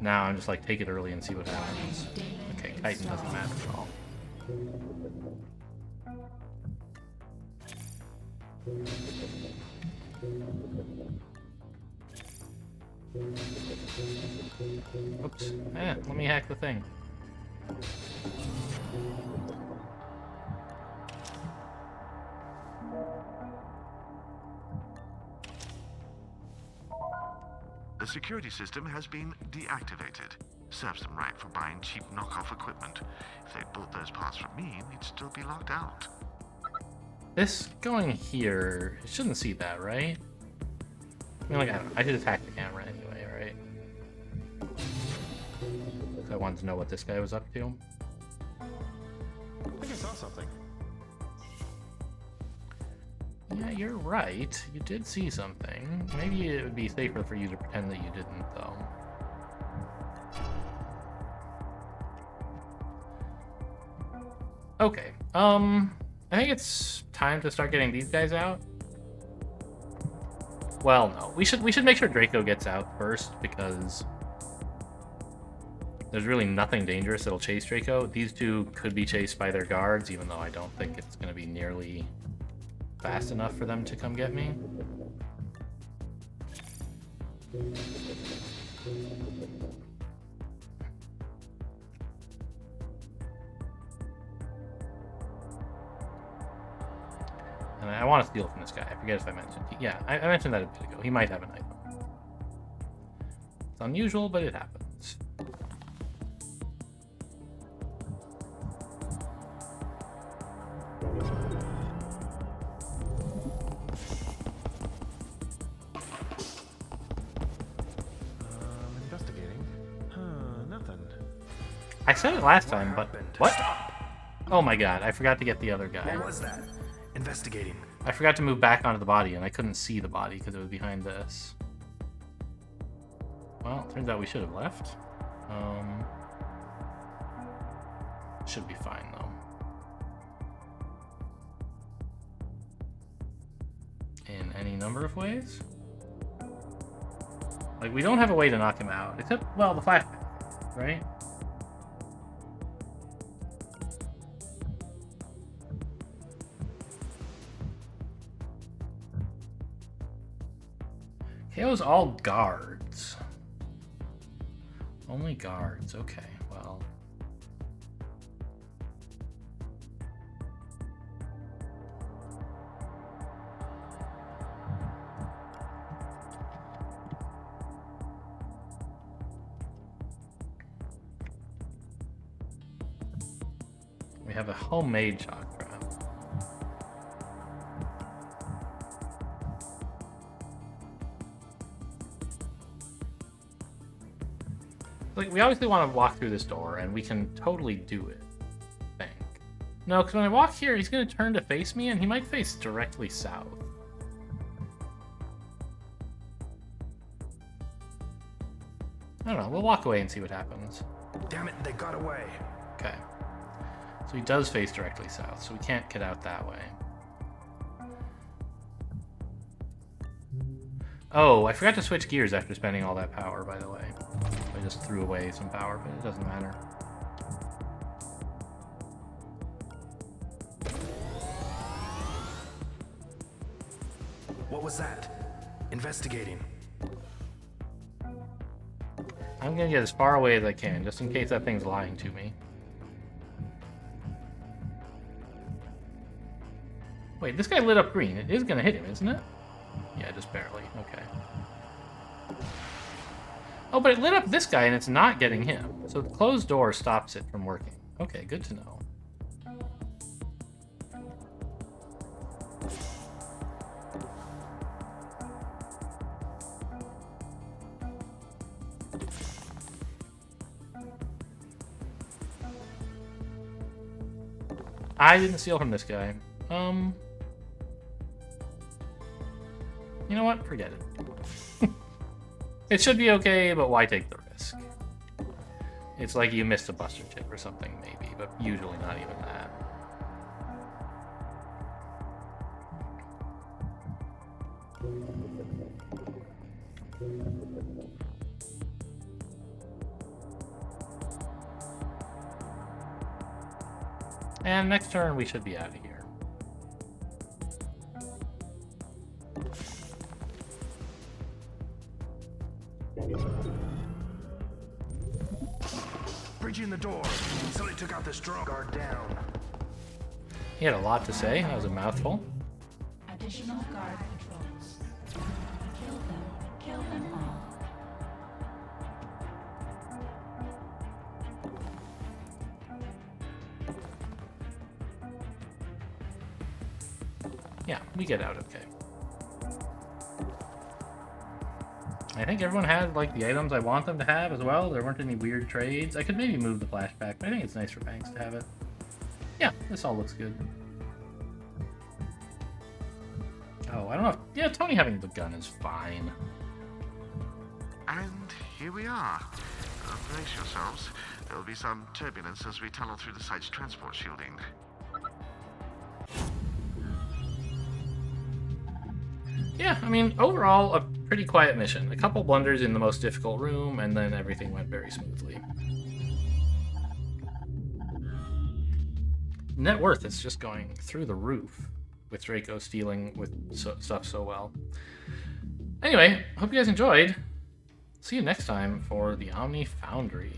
Now I'm just like, take it early and see what happens. Okay, chitin doesn't matter at all. Oops. Let me hack the thing. The security system has been deactivated. Serves them right for buying cheap knockoff equipment. If they'd bought those parts from me, they'd still be locked out. This going here, it shouldn't see that, right? I mean, like, I don't know. I should attack the camera anyway, right? I wanted to know what this guy was up to. I think I saw something. Yeah, you're right. You did see something. Maybe it would be safer for you to pretend that you didn't, though. Okay. I think it's time to start getting these guys out. Well, no. We should make sure Draco gets out first, because there's really nothing dangerous that'll chase Draco. These two could be chased by their guards, even though I don't think it's going to be nearly fast enough for them to come get me. And I want to steal from this guy. I forget if I mentioned. Yeah, I mentioned that a bit ago. He might have an item. It's unusual, but it happens. Investigating. Nothing. I said it last time, but what? Oh my god, I forgot to get the other guy. What was that? Investigating. I forgot to move back onto the body, and I couldn't see the body because it was behind this. Well, turns out we should have left. Should be fine, though. In any number of ways. Like, we don't have a way to knock him out, except, well, the flashback, right? KO's all guards. Only guards, okay, well. We have a homemade shock trap. Like, we obviously want to walk through this door, and we can totally do it. I think. No, because when I walk here, he's going to turn to face me, and he might face directly south. I don't know. We'll walk away and see what happens. Damn it, they got away. Okay. So he does face directly south, so we can't get out that way. Oh, I forgot to switch gears after spending all that power, by the way. I just threw away some power, but it doesn't matter. What was that? Investigating. I'm gonna get as far away as I can, just in case that thing's lying to me. Wait, this guy lit up green. It is gonna hit him, isn't it? Yeah, just barely. Okay. Oh, but it lit up this guy and it's not getting him. So the closed door stops it from working. Okay, good to know. I didn't steal from this guy. You know what? Forget it. It should be okay, but why take the risk? It's like you missed a buster chip or something, maybe, but usually not even that. And next turn, we should be out of here. Breaching the door. Somebody took out the strong guard down. He had a lot to say. That was a mouthful. Additional guard patrols. Kill them. Kill them all. Yeah, we get out okay. I think everyone had like the items I want them to have as well. There weren't any weird trades. I could maybe move the flashback, but I think it's nice for Banks to have it. Yeah, this all looks good. Oh, I don't know if... Yeah, Tony having the gun is fine. And here we are. Brace yourselves. There will be some turbulence as we tunnel through the site's transport shielding. Yeah, I mean, overall, a pretty quiet mission. A couple blunders in the most difficult room, and then everything went very smoothly. Net worth is just going through the roof with Draco stealing with stuff so well. Anyway, hope you guys enjoyed. See you next time for the Omni Foundry.